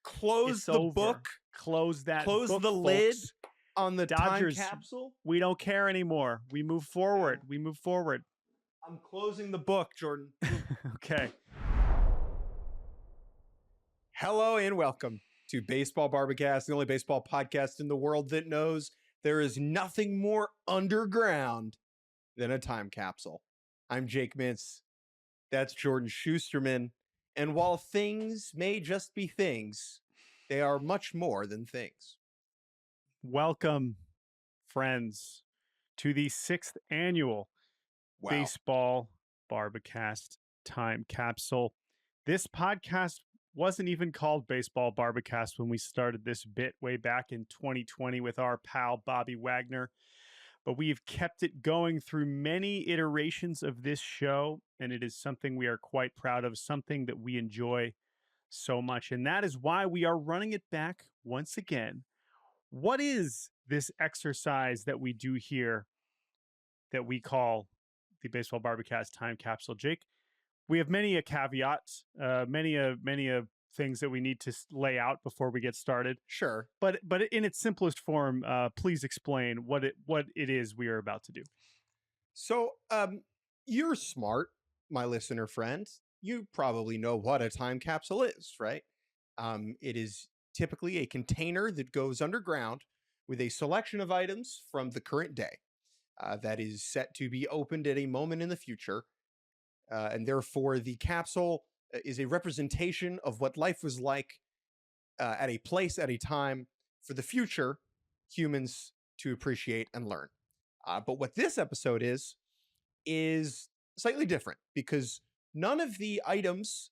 close the book. Close that Close book, the folks. lid on the Dodgers, time capsule. We don't care anymore. We move forward. We move forward. I'm closing the book, Jordan. Okay. Hello and welcome to Baseball Barbacast, the only baseball podcast in the world that knows there is nothing more underground than a time capsule. I'm Jake Mintz. That's Jordan Shusterman. And while things may just be things, they are much more than things. Welcome, friends, to the 6th annual Baseball Barbacast time capsule. This podcast wasn't even called Baseball Barbacast when we started this bit way back in 2020 with our pal Bobby Wagner, but we've kept it going through many iterations of this show, and it is something we are quite proud of, something that we enjoy so much, and that is why we are running it back once again. What is this exercise that we do here that we call the Baseball Barbacast time capsule, Jake? We have many a caveat, many a things that we need to lay out before we get started. Sure. But in its simplest form, please explain what it is we are about to do. So, you're smart, my listener friend. You probably know what a time capsule is, right? It is typically a container that goes underground with a selection of items from the current day that is set to be opened at a moment in the future. And therefore, the capsule is a representation of what life was like at a place, at a time, for the future humans to appreciate and learn. But what this episode is slightly different because none of the items,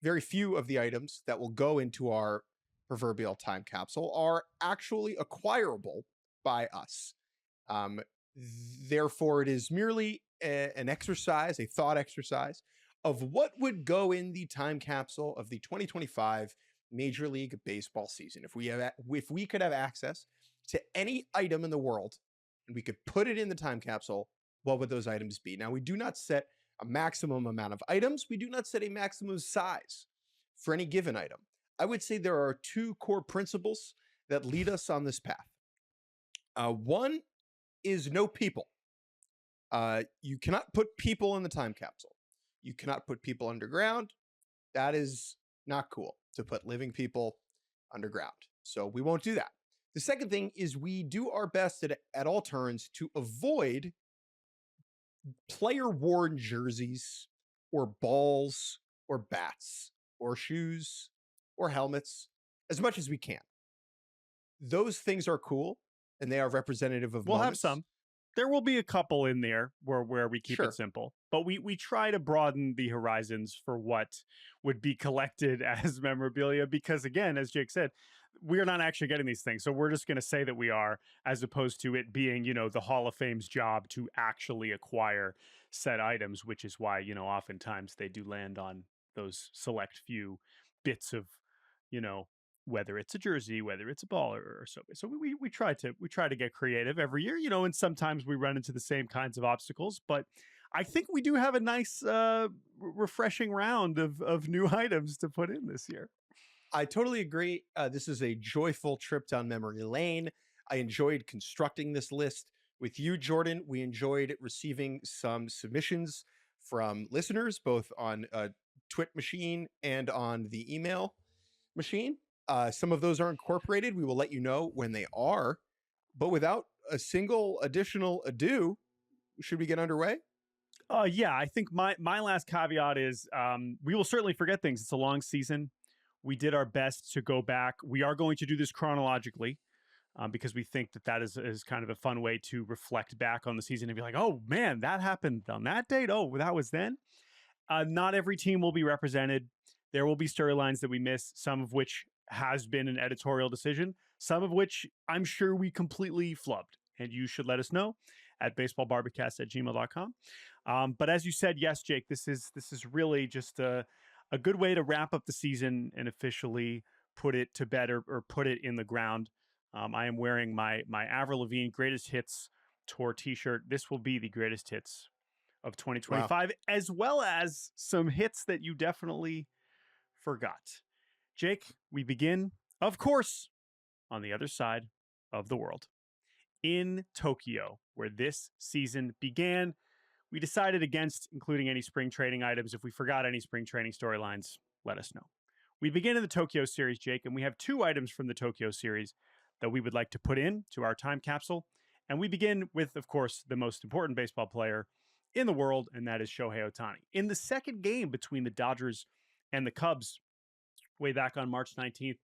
very few of the items that will go into our proverbial time capsule are actually acquirable by us. Therefore, it is merely an exercise, a thought exercise of what would go in the time capsule of the 2025 Major League Baseball season. If we could have access to any item in the world and we could put it in the time capsule, what would those items be? Now, we do not set a maximum amount of items. We do not set a maximum size for any given item. I would say there are two core principles that lead us on this path. One is no people. You cannot put people in the time capsule. You cannot put people underground. That is not cool to put living people underground. So we won't do that. The second thing is we do our best at all turns to avoid player-worn jerseys or balls or bats or shoes or helmets as much as we can. Those things are cool and they are representative of We'll moments. have some. There will be a couple in there where we keep Sure. it simple, but we try to broaden the horizons for what would be collected as memorabilia because, again, as Jake said, we're not actually getting these things. So we're just going to say that we are, as opposed to it being, the Hall of Fame's job to actually acquire said items, which is why, oftentimes they do land on those select few bits of, whether it's a jersey, whether it's a ball or so. So we try to get creative every year, and sometimes we run into the same kinds of obstacles, but I think we do have a nice, refreshing round of new items to put in this year. I totally agree. This is a joyful trip down memory lane. I enjoyed constructing this list with you, Jordan. We enjoyed receiving some submissions from listeners, both on a Twit machine and on the email machine. Some of those are incorporated. We will let you know when they are. But without a single additional ado, should we get underway? Yeah, I think my last caveat is we will certainly forget things. It's a long season. We did our best to go back. We are going to do this chronologically because we think that is kind of a fun way to reflect back on the season and be like, oh, man, that happened on that date. Oh, that was then. Not every team will be represented. There will be storylines that we miss, some of which has been an editorial decision, some of which I'm sure we completely flubbed. And you should let us know at baseballbarbacast@gmail.com. But as you said, yes, Jake, this is really just a good way to wrap up the season and officially put it to bed or put it in the ground. I am wearing my Avril Lavigne Greatest Hits Tour t-shirt. This will be the greatest hits of 2025, as well as some hits that you definitely forgot. Jake, we begin, of course, on the other side of the world. In Tokyo, where this season began, we decided against including any spring training items. If we forgot any spring training storylines, let us know. We begin in the Tokyo series, Jake, and we have 2 items from the Tokyo series that we would like to put in to our time capsule. And we begin with, of course, the most important baseball player in the world, and that is Shohei Ohtani. In the second game between the Dodgers and the Cubs, way back on March 19th,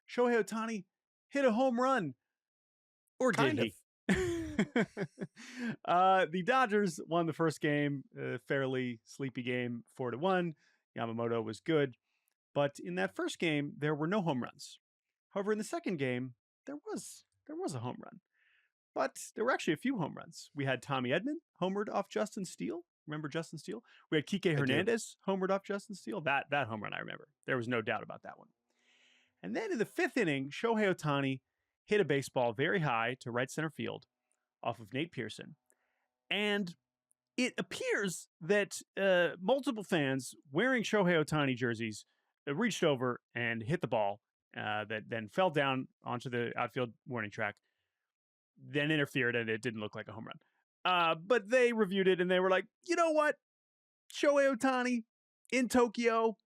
Shohei Ohtani hit a home run. Or did he? The Dodgers won the first game, a fairly sleepy game, 4-1. Yamamoto was good. But in that first game, there were no home runs. However, in the second game, there was a home run. But there were actually a few home runs. We had Tommy Edman homered off Justin Steele. Remember Justin Steele? We had Kike Hernandez homered off Justin Steele. That home run I remember. There was no doubt about that one. And then in the 5th inning, Shohei Ohtani hit a baseball very high to right center field off of Nate Pearson. And it appears that multiple fans wearing Shohei Ohtani jerseys reached over and hit the ball that then fell down onto the outfield warning track, then interfered, and it didn't look like a home run. But they reviewed it, and they were like, you know what? Shohei Ohtani in Tokyo,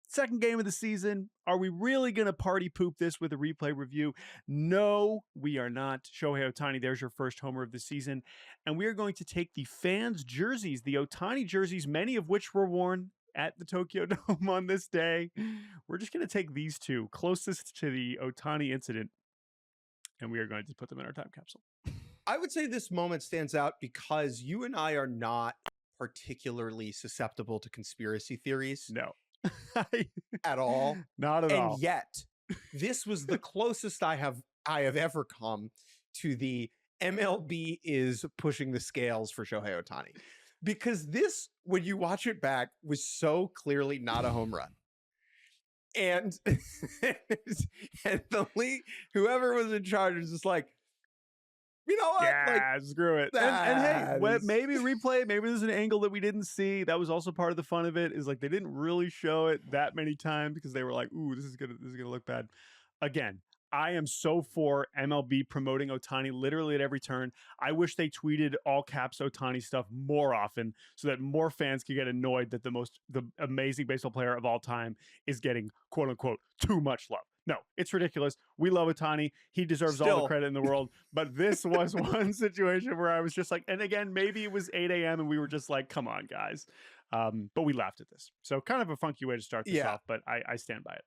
second game of the season. Are we really going to party poop this with a replay review? No, we are not. Shohei Ohtani, there's your first homer of the season. And we are going to take the fans' jerseys, the Ohtani jerseys, many of which were worn at the Tokyo Dome on this day. We're just going to take these 2 closest to the Ohtani incident, and we are going to put them in our time capsule. I would say this moment stands out because you and I are not particularly susceptible to conspiracy theories. No. At all. Not at all. And yet, this was the closest I have ever come to the MLB is pushing the scales for Shohei Ohtani. Because this, when you watch it back, was so clearly not a home run. And, and the league, whoever was in charge was just like, you know what? Yeah, like, screw it. And hey, maybe replay, maybe there's an angle that we didn't see. That was also part of the fun of it, is like they didn't really show it that many times because they were like, ooh, this is gonna look bad. Again, I am so for MLB promoting Ohtani literally at every turn. I wish they tweeted all caps Ohtani stuff more often so that more fans could get annoyed that the amazing baseball player of all time is getting quote unquote too much love. No, it's ridiculous. We love Ohtani. He deserves all the credit in the world. But this was one situation where I was just like, and again, maybe it was 8 a.m. and we were just like, come on, guys. But we laughed at this. So kind of a funky way to start this off, but I stand by it.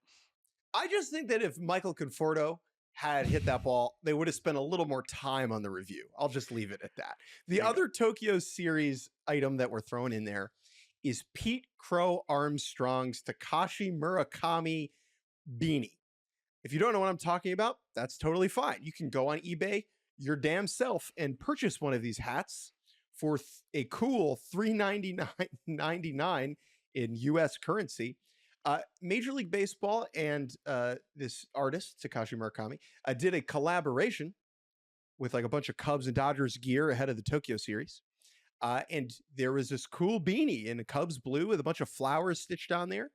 I just think that if Michael Conforto had hit that ball, they would have spent a little more time on the review. I'll just leave it at that. The other Tokyo series item that we're throwing in there is Pete Crow Armstrong's Takashi Murakami beanie. If you don't know what I'm talking about, that's totally fine. You can go on eBay your damn self and purchase one of these hats for a cool $399.99 in US currency. Major League Baseball and this artist, Takashi Murakami, did a collaboration with like a bunch of Cubs and Dodgers gear ahead of the Tokyo series. And there was this cool beanie in a Cubs blue with a bunch of flowers stitched on there.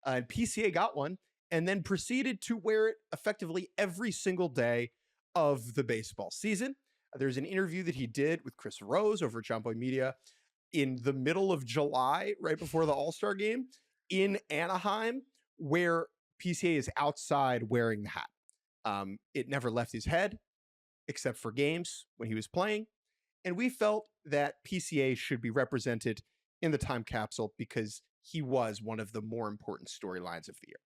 And PCA got one and then proceeded to wear it effectively every single day of the baseball season. There's an interview that he did with Chris Rose over at John Boy Media in the middle of July, right before the All-Star game in Anaheim, where PCA is outside wearing the hat. It never left his head except for games when he was playing. And we felt that PCA should be represented in the time capsule because he was one of the more important storylines of the year.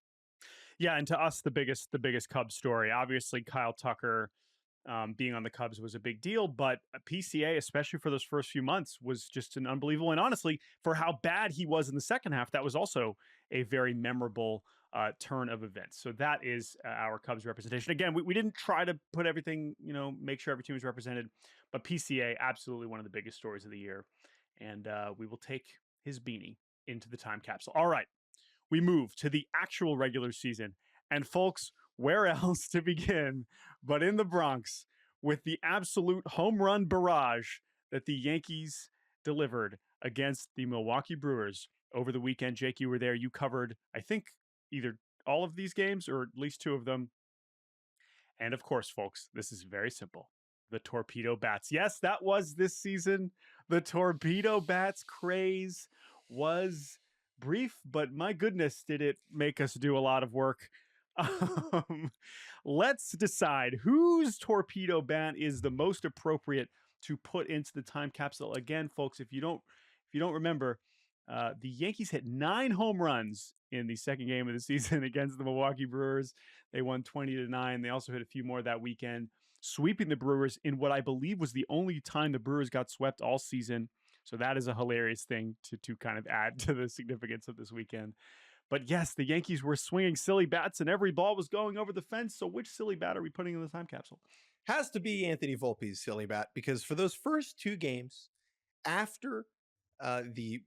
Yeah, and to us, the biggest Cubs story, obviously Kyle Tucker being on the Cubs was a big deal, but PCA, especially for those first few months, was just an unbelievable. And honestly, for how bad he was in the second half, that was also a very memorable turn of events. So that is our Cubs representation. Again, we didn't try to put everything, make sure every team was represented, but PCA, absolutely one of the biggest stories of the year. And we will take his beanie into the time capsule. All right, we move to the actual regular season. And folks, where else to begin but in the Bronx with the absolute home run barrage that the Yankees delivered against the Milwaukee Brewers over the weekend. Jake, you were there. You covered, I think, either all of these games, or at least 2 of them. And of course, folks, this is very simple. The torpedo bats. Yes, that was this season. The torpedo bats craze was brief, but my goodness, did it make us do a lot of work. Let's decide whose torpedo bat is the most appropriate to put into the time capsule. Again, folks, if you don't remember, the Yankees hit 9 home runs in the second game of the season against the Milwaukee Brewers. They won 20-9. They also hit a few more that weekend, sweeping the Brewers in what I believe was the only time the Brewers got swept all season. So that is a hilarious thing to kind of add to the significance of this weekend. But yes, the Yankees were swinging silly bats and every ball was going over the fence. So which silly bat are we putting in the time capsule? Has to be Anthony Volpe's silly bat, because for those first 2 games after the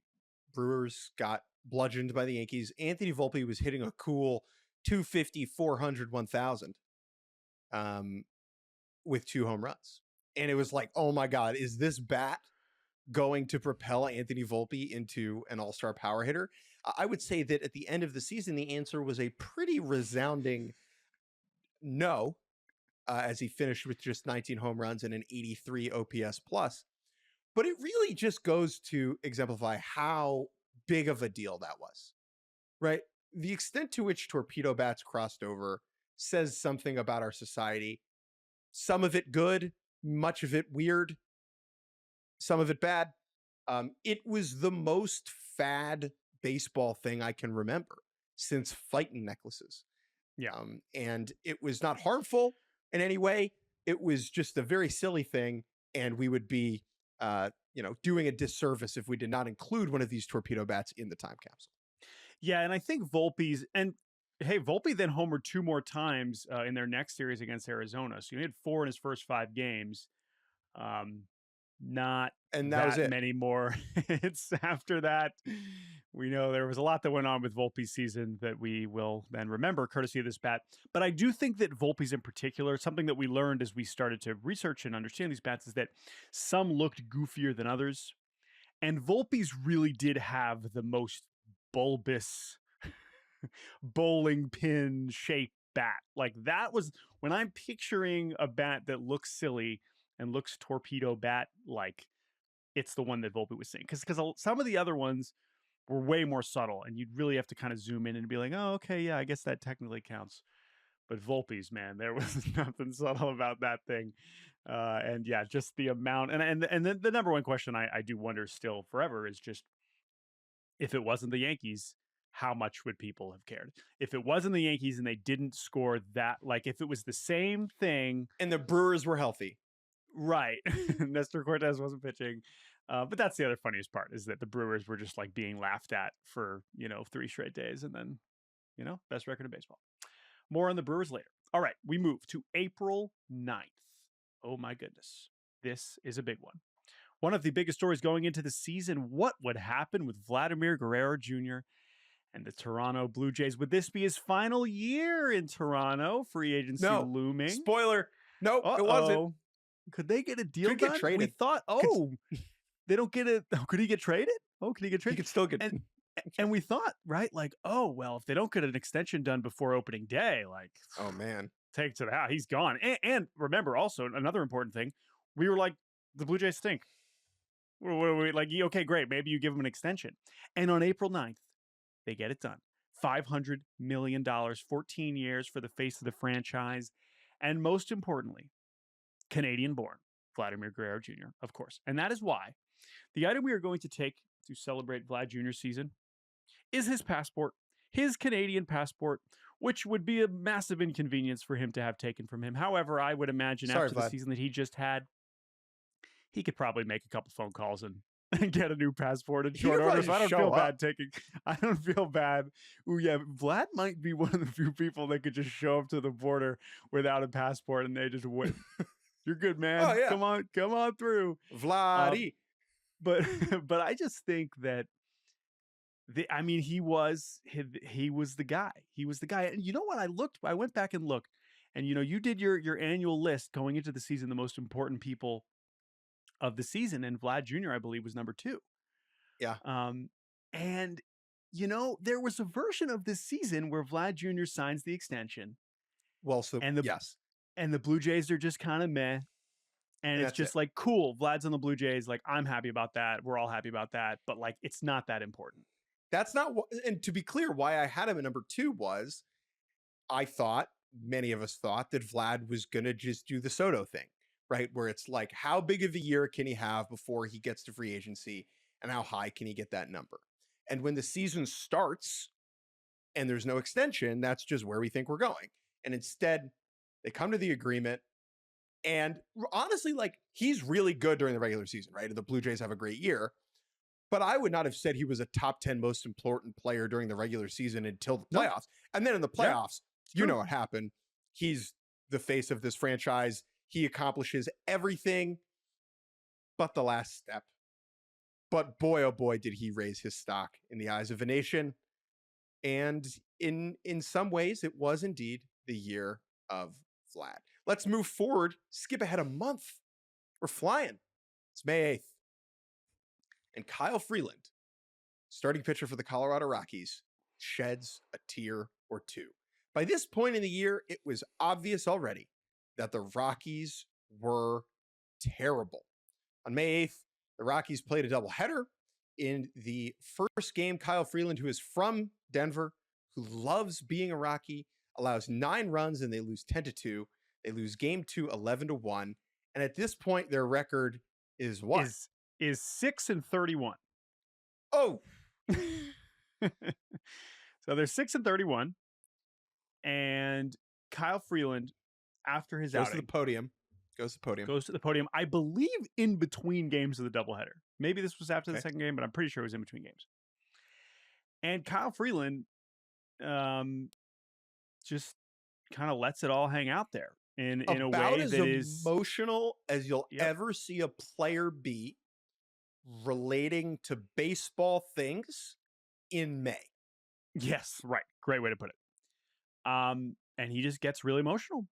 Brewers got bludgeoned by the Yankees, Anthony Volpe was hitting a cool 250, 400, 1000 with 2 home runs. And it was like, oh my God, is this bat going to propel Anthony Volpe into an all-star power hitter? I would say that at the end of the season, the answer was a pretty resounding no, as he finished with just 19 home runs and an 83 OPS plus. But it really just goes to exemplify how big of a deal that was, right? The extent to which torpedo bats crossed over says something about our society. Some of it good, much of it weird, some of it bad. It was the most fad baseball thing I can remember since fighting necklaces. Yeah. And it was not harmful in any way. It was just a very silly thing. And we would be, doing a disservice if we did not include one of these torpedo bats in the time capsule. Yeah. And I think Volpe then homered 2 more times in their next series against Arizona. So he had 4 in his first 5 games. Not and that was it. Many more hits after that. We know there was a lot that went on with Volpe's season that we will then remember courtesy of this bat. But I do think that Volpe's in particular, something that we learned as we started to research and understand these bats, is that some looked goofier than others. And Volpe's really did have the most bulbous bowling pin shaped bat. Like that was, when I'm picturing a bat that looks silly and looks torpedo bat like, it's the one that Volpe was saying. Because some of the other ones were way more subtle, and you'd really have to kind of zoom in and be like, oh, okay, yeah, I guess that technically counts. But Volpe's, man, there was nothing subtle about that thing. And yeah, just the amount. And then the number one question I do wonder still forever is just, if it wasn't the Yankees, how much would people have cared? If it wasn't the Yankees and they didn't score that, like if it was the same thing. And the Brewers were healthy. Right. Nestor Cortez wasn't pitching. But that's the other funniest part, is that the Brewers were just like being laughed at for, 3 straight days. And then, best record in baseball. More on the Brewers later. All right. We move to April 9th. Oh my goodness. This is a big one. One of the biggest stories going into the season. What would happen with Vladimir Guerrero Jr. and the Toronto Blue Jays? Would this be his final year in Toronto? Free agency looming. Spoiler. Nope, it wasn't. Could they get a deal done? Get traded. We thought, they don't get it. Could he get traded? Oh, could he get traded? He could still get. And we thought, right, like, oh, well, if they don't get an extension done before opening day, like, oh man, take to the house. He's gone. And remember, also another important thing, we were like, the Blue Jays stink. We're like, okay, great. Maybe you give them an extension. And on April 9th, they get it done. $500 million, 14 years for the face of the franchise. And most importantly, Canadian-born Vladimir Guerrero Jr., of course. And that is why the item we are going to take to celebrate Vlad Jr.'s season is his passport, his Canadian passport, which would be a massive inconvenience for him to have taken from him. However, I would imagine after the season that he just had, he could probably make a couple phone calls and get a new passport in short order. So I don't feel bad I don't feel bad. Ooh, yeah, Vlad might be one of the few people that could just show up to the border without a passport and they just wait. You're good, man. Oh, yeah. Come on through. Vladdy. But I just think that he was the guy. He was the guy. And you know what? I went back and looked, and you did your annual list going into the season, the most important people of the season, and Vlad Jr., I believe, was number 2. Yeah. And there was a version of this season where Vlad Jr. signs the extension. Well, so and the Blue Jays are just kind of meh. And it's just like, cool, Vlad's on the Blue Jays. Like, I'm happy about that. We're all happy about that. But like, it's not that important. That's not what, and to be clear, why I had him at number 2 was many of us thought that Vlad was going to just do the Soto thing, right? Where it's like, how big of a year can he have before he gets to free agency, and how high can he get that number? And when the season starts and there's no extension, that's just where we think we're going. And instead, they come to the agreement. And honestly, like, he's really good during the regular season, right? And the Blue Jays have a great year. But I would not have said he was a top 10 most important player during the regular season until the playoffs. No. And then in the playoffs, you know what happened. He's the face of this franchise. He accomplishes everything but the last step. But boy, oh boy, did he raise his stock in the eyes of a nation. And in some ways, it was indeed the year of Vlad. Let's move forward, skip ahead a month. We're flying. It's May 8th. And Kyle Freeland, starting pitcher for the Colorado Rockies, sheds a tear or two. By this point in the year, it was obvious already that the Rockies were terrible. On May 8th, the Rockies played a doubleheader. In the first game, Kyle Freeland, who is from Denver, who loves being a Rocky, allows 9 runs and they lose 10-2. They lose game 2, 11-1. And at this point, their record is what? Is 6-31. Oh. So they're 6-31. And Kyle Freeland, after his outing, goes to the podium. I believe in between games of the doubleheader. Maybe this was after the second game, but I'm pretty sure it was in between games. And Kyle Freeland just kind of lets it all hang out there in a way that is emotional as you'll ever see a player be relating to baseball things in May. Yes, right. Great way to put it. And he just gets really emotional.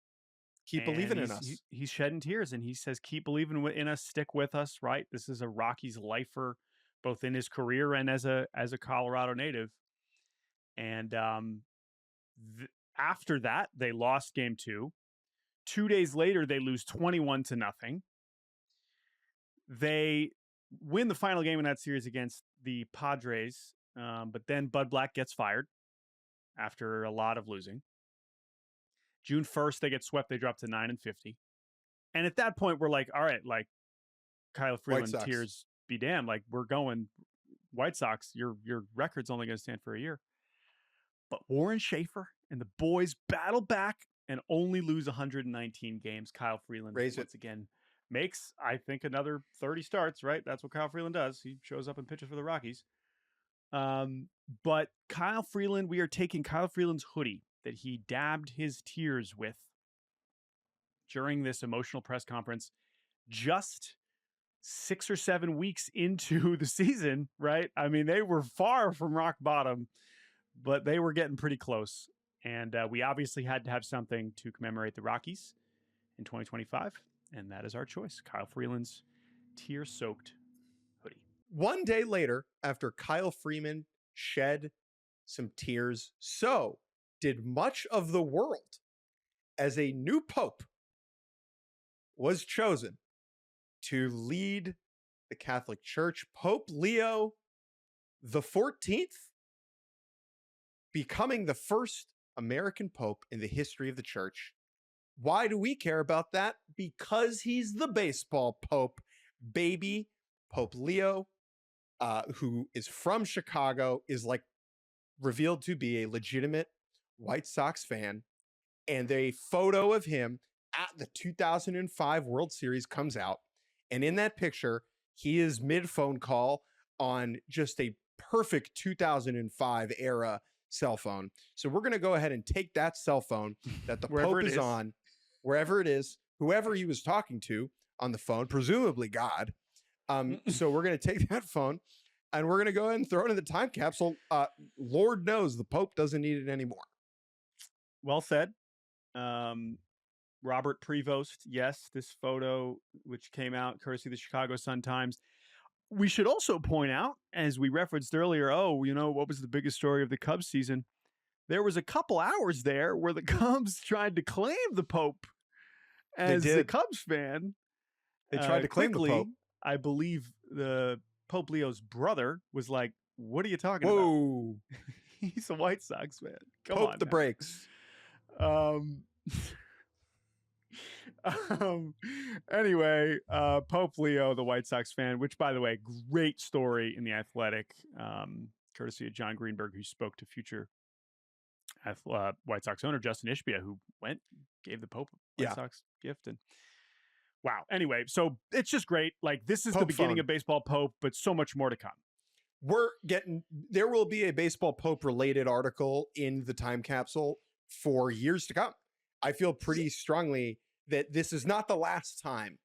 Keep believing in us. He's shedding tears, and he says, keep believing in us, stick with us, right? This is a Rockies lifer, both in his career and as a Colorado native. And after that, they lost game 2. 2 days later, they lose 21-0. They win the final game in that series against the Padres, but then Bud Black gets fired after a lot of losing. June 1st, they get swept. They drop to 9-50. And at that point, we're like, all right, like, Kyle Freeland, tears be damned. Like, we're going White Sox. Your record's only going to stand for a year. But Warren Schaefer and the boys battle back and only lose 119 games. Kyle Freeland, once again, makes, I think, another 30 starts, right? That's what Kyle Freeland does. He shows up and pitches for the Rockies. But Kyle Freeland, we are taking Kyle Freeland's hoodie that he dabbed his tears with during this emotional press conference just 6 or 7 weeks into the season, right? I mean, they were far from rock bottom, but they were getting pretty close. And we obviously had to have something to commemorate the Rockies in 2025. And that is our choice. Kyle Freeland's tear-soaked hoodie. One day later, after Kyle Freeland shed some tears, so did much of the world, as a new pope was chosen to lead the Catholic Church. Pope Leo the 14th, becoming the first American pope in the history of the church. Why do we care about that? Because he's the baseball pope, baby. Pope Leo, who is from Chicago, is like revealed to be a legitimate White Sox fan. And a photo of him at the 2005 World Series comes out. And in that picture, he is mid-phone call on just a perfect 2005 era cell phone. So we're going to go ahead and take that cell phone that the Pope is on, wherever it is, whoever he was talking to on the phone, presumably God. So we're going to take that phone and we're going to go ahead and throw it in the time capsule. Lord knows the Pope doesn't need it anymore. Well said. Robert Prevost, yes, this photo, which came out courtesy of the Chicago Sun-Times. we should also point out, as we referenced earlier, what was the biggest story of the Cubs season? There was a couple hours there where the Cubs tried to claim the Pope as a Cubs fan. They tried to claim the Pope. I believe the Pope Leo's brother was like, "What are you talking about? He's a White Sox fan. Come Pope on, the brakes." Anyway, Pope Leo, the White Sox fan, which, by the way, great story in The Athletic, courtesy of John Greenberg, who spoke to future White Sox owner Justin Ishbia, who gave the Pope a White Sox gift. And wow. Anyway, so it's just great. Like, this is Pope the beginning of baseball Pope, but so much more to come. There will be a baseball Pope related article in the time capsule for years to come. I feel pretty strongly that this is not the last time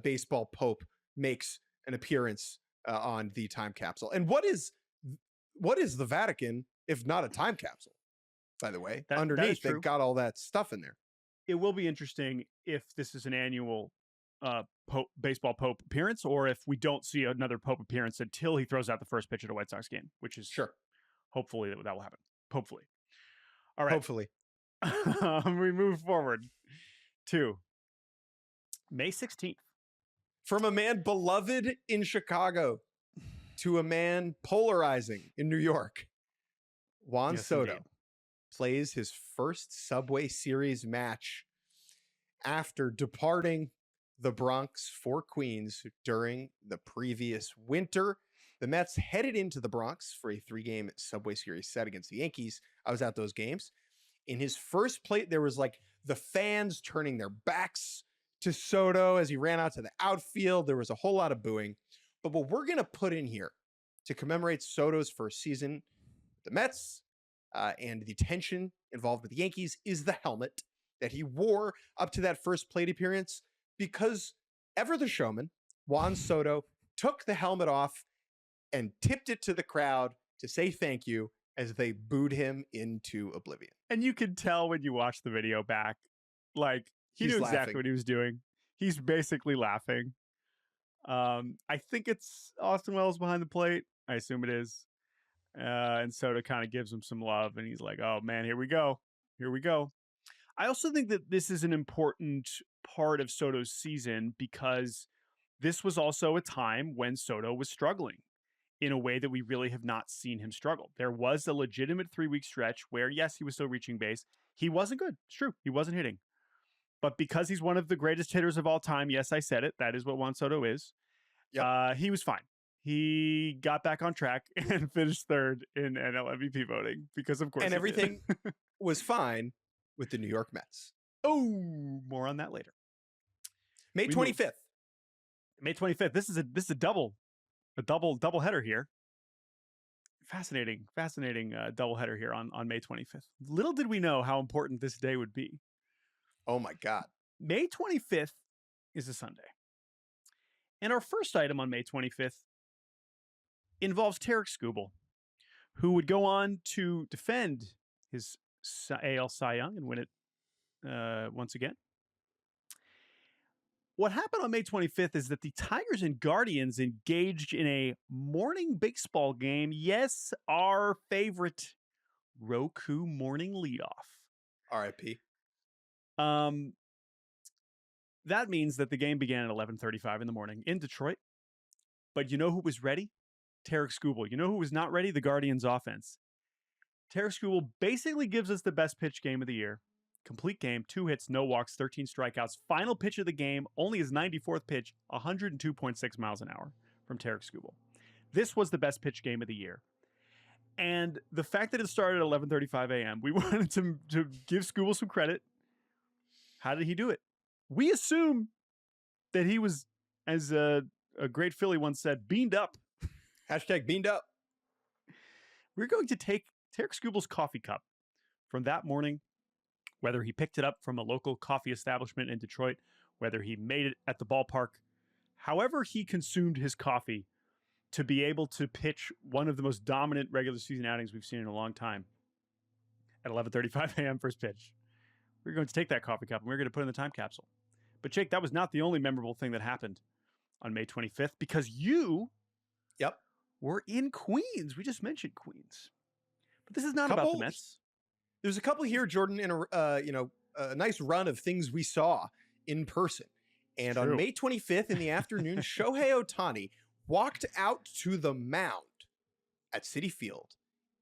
baseball Pope makes an appearance on the time capsule. And what is the Vatican if not a time capsule? By the way, underneath they've got all that stuff in there. It will be interesting if this is an annual baseball Pope appearance, or if we don't see another Pope appearance until he throws out the first pitch at a White Sox game, which is hopefully that will happen. Hopefully. All right. Hopefully. We move forward to May 16th. From a man beloved in Chicago to a man polarizing in New York, Juan Soto indeed plays his first Subway Series match after departing the Bronx for Queens during the previous winter. The Mets headed into the Bronx for a 3-game Subway Series set against the Yankees. I was at those games. In his first plate, there was like the fans turning their backs to Soto as he ran out to the outfield. There was a whole lot of booing. But what we're going to put in here to commemorate Soto's first season with the Mets and the tension involved with the Yankees is the helmet that he wore up to that first plate appearance, because ever the showman, Juan Soto took the helmet off and tipped it to the crowd to say thank you as they booed him into oblivion. And you could tell when you watch the video back, like, he knew exactly what he was doing. He's basically laughing. I think it's Austin Wells behind the plate. I assume it is. And Soto kind of gives him some love, and he's like, "Oh man, here we go. Here we go." I also think that this is an important part of Soto's season, because this was also a time when Soto was struggling in a way that we really have not seen him struggle. There was a legitimate 3-week stretch where, yes, he was still reaching base. He wasn't good. It's true. He wasn't hitting. But because he's one of the greatest hitters of all time, yes, I said it. That is what Juan Soto is. Yep. He was fine. He got back on track and finished third in NL MVP voting because, of course, and everything was fine with the New York Mets. Oh, more on that later. May 25th. May 25th. This is a double header here. Fascinating double header here on May 25th. Little did we know how important this day would be. Oh my God. May 25th is a Sunday. And our first item on May 25th involves Tarik Skubal, who would go on to defend his AL Cy Young and win it once again. What happened on May 25th is that the Tigers and Guardians engaged in a morning baseball game. Yes, our favorite Roku morning leadoff. RIP. That means that the game began at 11:35 in the morning in Detroit. But you know who was ready? Tarik Skubal. You know who was not ready? The Guardians offense. Tarik Skubal basically gives us the best pitch game of the year. Complete game, 2 hits, no walks, 13 strikeouts. Final pitch of the game, only his 94th pitch, 102.6 miles an hour from Tarik Skubal. This was the best pitch game of the year. And the fact that it started at 11:35 a.m., we wanted to give Skubal some credit. How did he do it? We assume that he was, as a great Philly once said, beamed up. Hashtag beamed up. We're going to take Tarik Skubal's coffee cup from that morning, whether he picked it up from a local coffee establishment in Detroit, whether he made it at the ballpark, however he consumed his coffee to be able to pitch one of the most dominant regular season outings we've seen in a long time at 11:35 a.m. first pitch. We're going to take that coffee cup and we're going to put it in the time capsule. But Jake, that was not the only memorable thing that happened on May 25th, because you were in Queens. We just mentioned Queens. But this is not about the Mets. There's a couple here, Jordan, in a nice run of things we saw in person. And on May 25th in the afternoon, Shohei Ohtani walked out to the mound at Citi Field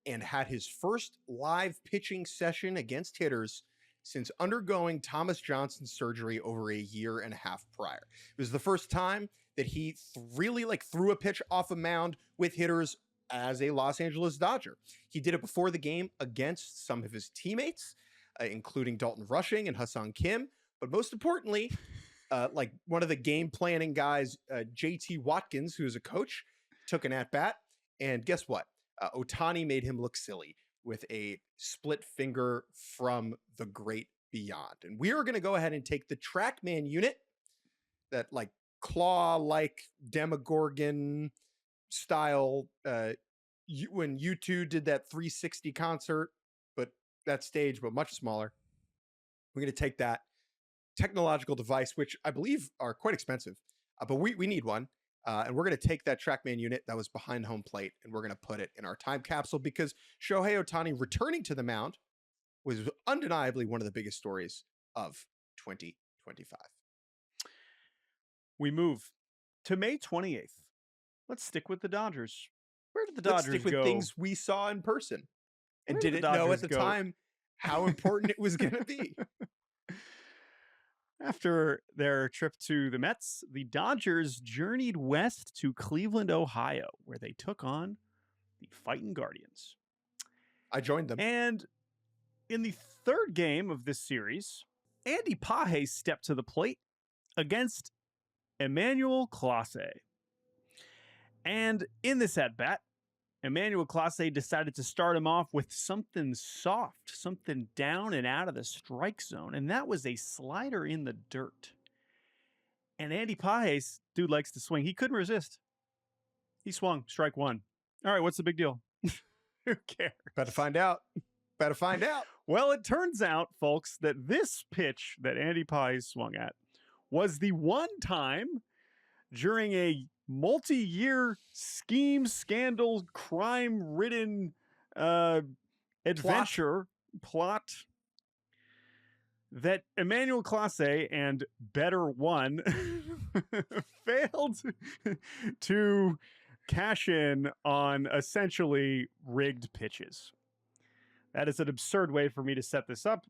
and had his first live pitching session against hitters since undergoing Thomas Johnson surgery over a year and a half prior. It was the first time that he really threw a pitch off a mound with hitters as a Los Angeles Dodger. He did it before the game against some of his teammates, including Dalton Rushing and Hassan Kim. But most importantly, one of the game planning guys, JT Watkins, who's a coach, took an at-bat. And guess what? Ohtani made him look silly with a split finger from the great beyond. And we are going to go ahead and take the TrackMan unit, that claw-like Demogorgon style, when U2 did that 360 concert, but that stage, but much smaller. We're going to take that technological device, which I believe are quite expensive, but we need one. And we're going to take that TrackMan unit that was behind home plate, and we're going to put it in our time capsule, because Shohei Ohtani returning to the mound was undeniably one of the biggest stories of 2025. We move to May 28th. Let's stick with the Dodgers. Where did the Dodgers go? Let's stick with things we saw in person and didn't know at the time how important it was going to be. After their trip to the Mets, the Dodgers journeyed west to Cleveland, Ohio, where they took on the Fighting Guardians. I joined them. And in the third game of this series, Andy Pages stepped to the plate against Emmanuel Clase. And in this at-bat, Emmanuel Clase decided to start him off with something soft, something down and out of the strike zone, and that was a slider in the dirt. And Andy Pages, dude likes to swing. He couldn't resist. He swung, strike one. All right, what's the big deal? Who cares? Better find out. Better find out. Well, it turns out, folks, that this pitch that Andy Pages swung at was the one time during a multi-year scheme, scandal, crime-ridden adventure plot that Emmanuel Clase and Better One failed to cash in on essentially rigged pitches. That is an absurd way for me to set this up.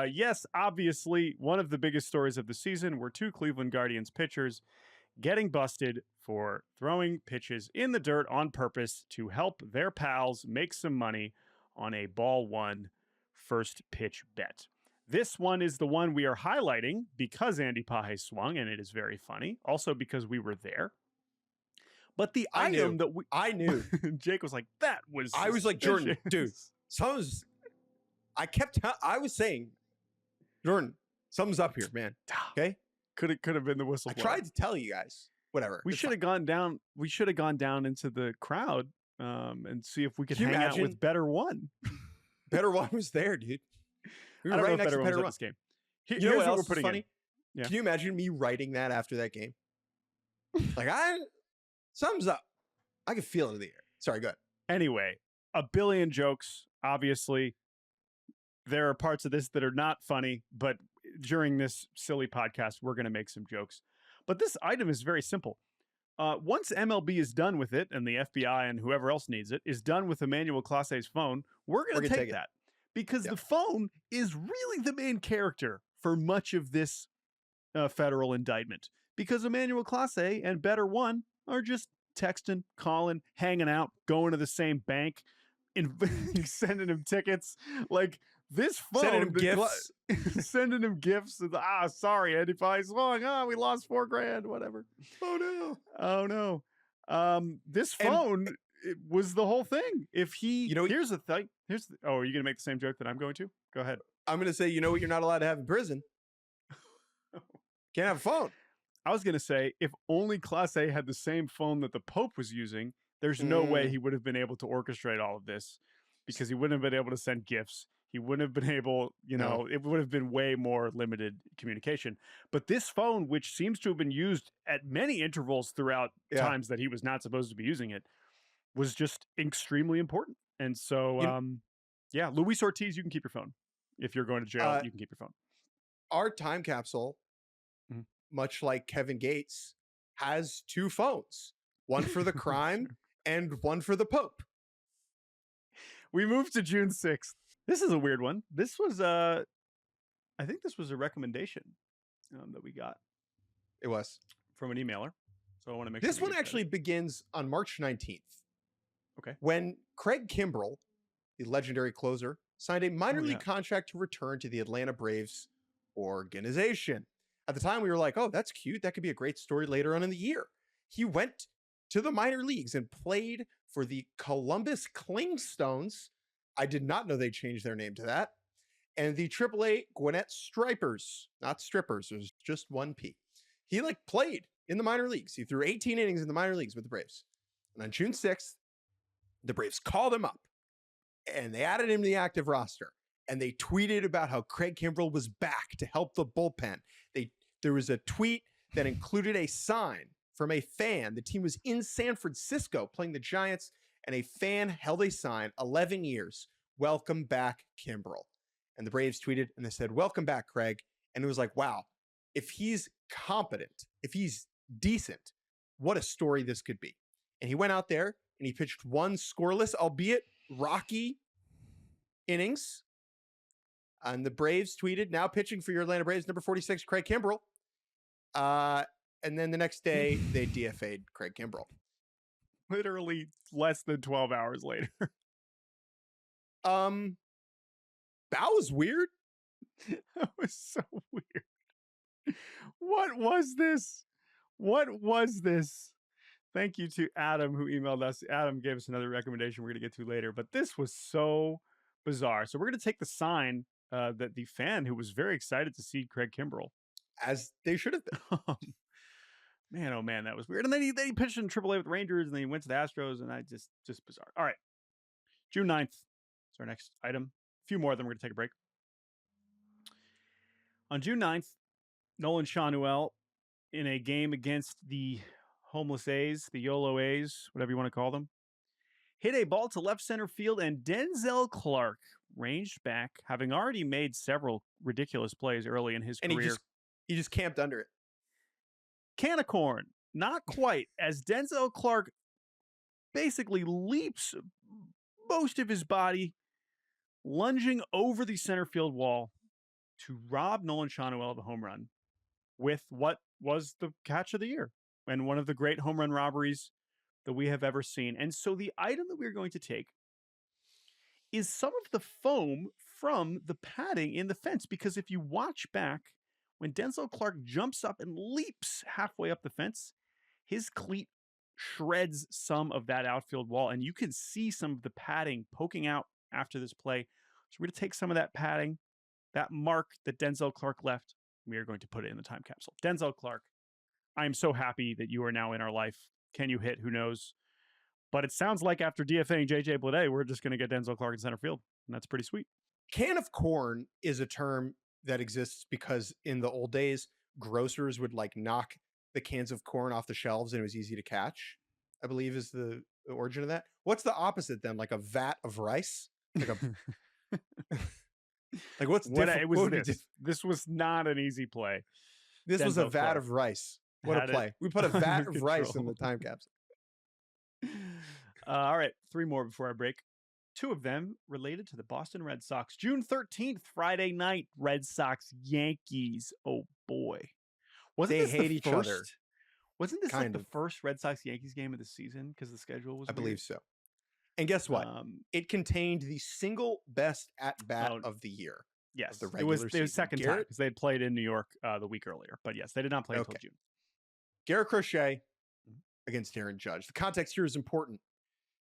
Yes, obviously, one of the biggest stories of the season were two Cleveland Guardians pitchers getting busted for throwing pitches in the dirt on purpose to help their pals make some money on a ball one first pitch bet. This one is the one we are highlighting because Andy Pages swung, and it is very funny. Also because we were there. But the item that I knew. Jake was like, that was I was like, Jordan, dude, I was saying, Jordan, something's up here, man. Okay? Could have been the whistle. I tried to tell you guys. Whatever. We should have gone down. We should have gone down into the crowd and see if we could hang out with Better One. Better One was there, dude. We were right next to Better One. This game. You know what else is funny? Yeah. Can you imagine me writing that after that game? Something's up. I can feel it in the air. Sorry, go ahead. Anyway, a billion jokes. Obviously, there are parts of this that are not funny, but during this silly podcast, we're going to make some jokes. But this item is very simple. Once MLB is done with it, and the FBI and whoever else needs it is done with Emmanuel Clase's phone, we're going to take that. Because the phone is really the main character for much of this federal indictment. Because Emmanuel Clase and Better One are just texting, calling, hanging out, going to the same bank, sending him tickets. Like, this phone, sending him gifts. Sending him gifts. Sorry, Andy Pages swung. We lost $4,000, whatever. Oh no. This phone it was the whole thing. If he, here's the thing. Are you going to make the same joke that I'm going to? Go ahead. I'm going to say, you know what you're not allowed to have in prison? Can't have a phone. I was going to say, if only Clase had the same phone that the Pope was using, there's no way he would have been able to orchestrate all of this, because he wouldn't have been able to send gifts. He wouldn't have been able, it would have been way more limited communication. But this phone, which seems to have been used at many intervals throughout times that he was not supposed to be using it, was just extremely important. And so, yeah, Luis Ortiz, you can keep your phone. If you're going to jail, you can keep your phone. Our time capsule, much like Kevin Gates, has 2 phones, one for the crime and one for the Pope. We moved to June 6th. This is a weird one. This was, I think this was a recommendation that we got. It was. From an emailer. So I want to make this sure. This one actually begins on March 19th. Okay. When Craig Kimbrell, the legendary closer, signed a minor league contract to return to the Atlanta Braves organization. At the time, we were like, oh, that's cute. That could be a great story later on in the year. He went to the minor leagues and played for the Columbus Clingstones. I did not know they changed their name to that. And the AAA Gwinnett Stripers, not strippers. There's just one P. He played in the minor leagues. He threw 18 innings in the minor leagues with the Braves. And on June 6th, the Braves called him up and they added him to the active roster. And they tweeted about how Craig Kimbrell was back to help the bullpen. There was a tweet that included a sign from a fan. The team was in San Francisco playing the Giants, and a fan held a sign, 11 years, welcome back, Kimbrell. And the Braves tweeted, and they said, welcome back, Craig. And it was like, wow, if he's competent, if he's decent, what a story this could be. And he went out there, and he pitched 1 scoreless, albeit rocky innings. And the Braves tweeted, now pitching for your Atlanta Braves, number 46, Craig Kimbrell. And then the next day, they DFA'd Craig Kimbrell. Literally less than 12 hours later. That was weird. That was so weird. What was this? What was this? Thank you to Adam who emailed us. Adam gave us another recommendation we're going to get to later, but this was so bizarre. So we're going to take the sign that the fan who was very excited to see Craig Kimbrell. As they should have been. Man, oh man, that was weird. And then he pitched in AAA with the Rangers, and then he went to the Astros, and just bizarre. All right. June 9th is our next item. A few more, then we're going to take a break. On June 9th, Nolan Schanuel, in a game against the homeless A's, the YOLO A's, whatever you want to call them, hit a ball to left center field, and Denzel Clark ranged back, having already made several ridiculous plays early in his career. He just camped under it. Can of corn. Not quite, as Denzel Clark basically leaps most of his body, lunging over the center field wall to rob Nolan Schanuel of a home run with what was the catch of the year and one of the great home run robberies that we have ever seen. And so the item that we're going to take is some of the foam from the padding in the fence, because if you watch back, when Denzel Clark jumps up and leaps halfway up the fence, his cleat shreds some of that outfield wall, and you can see some of the padding poking out after this play. So we're going to take some of that padding, that mark that Denzel Clark left, and we are going to put it in the time capsule. Denzel Clark, I am so happy that you are now in our life. Can you hit? Who knows? But it sounds like after DFAing JJ Bleday, we're just going to get Denzel Clark in center field, and that's pretty sweet. Can of corn is a term that exists because in the old days, grocers would knock the cans of corn off the shelves and it was easy to catch, I believe is the origin of that. What's the opposite then? Like a vat of rice? What's different? This was not an easy play. This was a vat of rice. What a play. We put a vat of rice in the time capsule. All right. 3 more before I break. 2 of them related to the Boston Red Sox. June 13th, Friday night, Red Sox Yankees. Oh boy. They hate each other. Wasn't this the first Red Sox Yankees game of the season because the schedule was I believe so. And guess what? It contained the single best at-bat of the year. Yes. It was second time because they had played in New York the week earlier. But yes, they did not play until June. Garrett Crochet against Aaron Judge. The context here is important.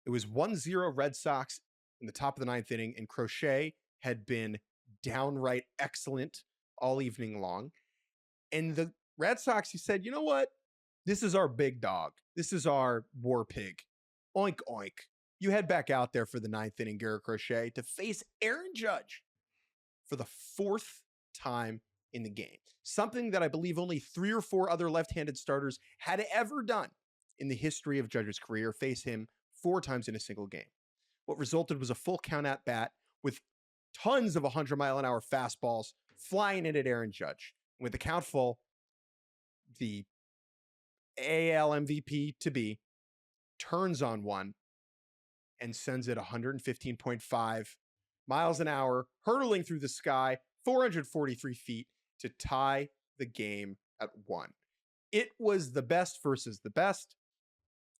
It was 1-0 Red Sox in the top of the 9th inning, and Crochet had been downright excellent all evening long. And the Red Sox, he said, you know what? This is our big dog. This is our war pig. Oink, oink. You head back out there for the 9th inning, Garrett Crochet, to face Aaron Judge for the 4th time in the game. Something that I believe only 3 or 4 other left-handed starters had ever done in the history of Judge's career, face him 4 times in a single game. What resulted was a full count at bat with tons of 100-mile-an-hour fastballs flying in at Aaron Judge. With the count full, the AL MVP to be turns on one and sends it 115.5 miles an hour, hurtling through the sky, 443 feet to tie the game at 1. It was the best versus the best.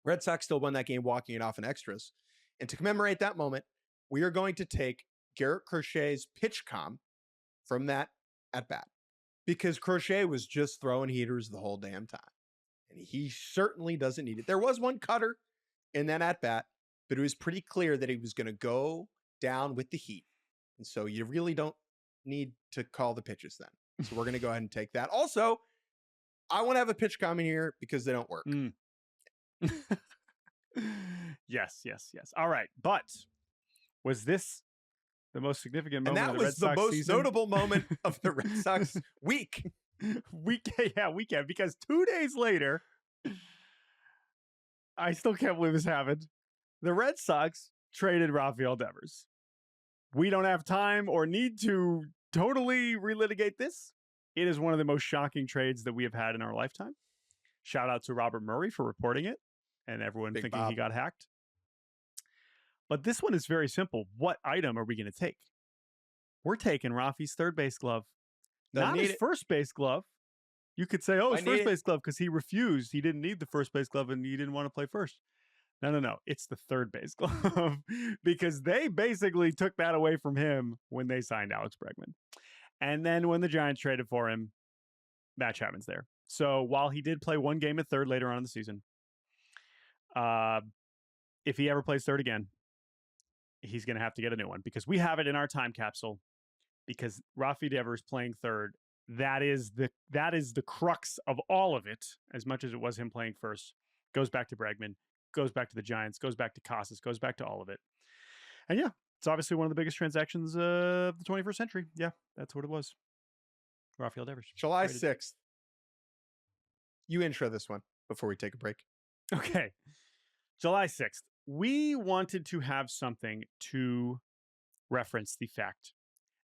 Red Sox still won that game, walking it off in extras. And to commemorate that moment, we are going to take Garrett Crochet's pitch com from that at bat, because Crochet was just throwing heaters the whole damn time. And he certainly doesn't need it. There was one cutter in that at bat, but it was pretty clear that he was going to go down with the heat. And so you really don't need to call the pitches then. So we're going to go ahead and take that. Also, I want to have a pitch com in here because they don't work. Yes. All right. But was this the most significant moment of the Red Sox season? And that was the most notable moment of the Red Sox weekend, because 2 days later, I still can't believe this happened. The Red Sox traded Rafael Devers. We don't have time or need to totally relitigate this. It is one of the most shocking trades that we have had in our lifetime. Shout out to Robert Murray for reporting it and everyone Big thinking Bob. He got hacked. But this one is very simple. What item are we going to take? We're taking Rafi's third base glove. Not his first base glove. You could say, his first base glove because he refused. He didn't need the first base glove and he didn't want to play first. No. It's the third base glove because they basically took that away from him when they signed Alex Bregman. And then when the Giants traded for him, Matt Chapman's there. So while he did play one game at third later on in the season, if he ever plays third again, he's going to have to get a new one because we have it in our time capsule because Rafi Devers playing third. That is the crux of all of it, as much as it was him playing first. Goes back to Bregman, goes back to the Giants, goes back to Clase, goes back to all of it. And yeah, it's obviously one of the biggest transactions of the 21st century. Yeah, that's what it was. Rafael Devers. July 6th. You intro this one before we take a break. Okay. July 6th. We wanted to have something to reference the fact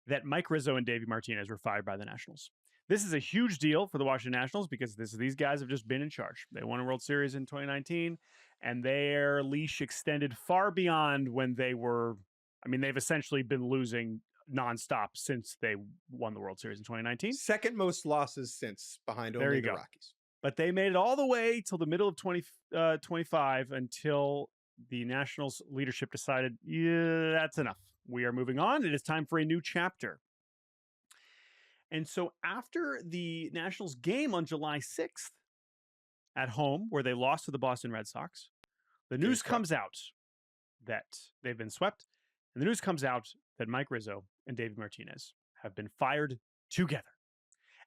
that Mike Rizzo and Davey Martinez were fired by the Nationals. This is a huge deal for the Washington Nationals because these guys have just been in charge. They won a World Series in 2019, and their leash extended far beyond when they were. I mean, they've essentially been losing nonstop since they won the World Series in 2019. Second most losses since, behind only the Rockies. But they made it all the way till the middle of 2025 until the Nationals leadership decided, that's enough. We are moving on. It is time for a new chapter. And so after the Nationals game on July 6th at home, where they lost to the Boston Red Sox, the news comes out that they've been swept. And the news comes out that Mike Rizzo and Davey Martinez have been fired together.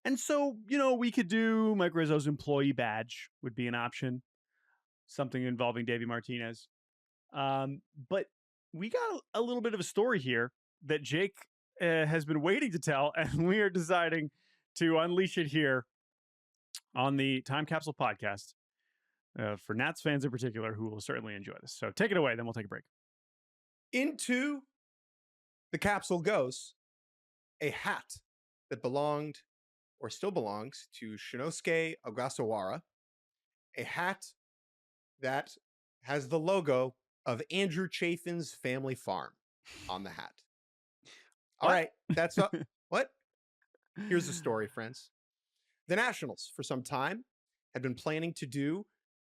And so, we could do Mike Rizzo's employee badge would be an option. Something involving Davey Martinez. But we got a little bit of a story here that Jake has been waiting to tell, and we are deciding to unleash it here on the Time Capsule podcast for Nats fans in particular, who will certainly enjoy this. So take it away, then we'll take a break. Into the capsule goes a hat that belonged or still belongs to Shinosuke Ogasawara, a hat that has the logo of Andrew Chafin's family farm on the hat. All right, that's up. What? Here's the story, friends. The Nationals, for some time, had been planning to do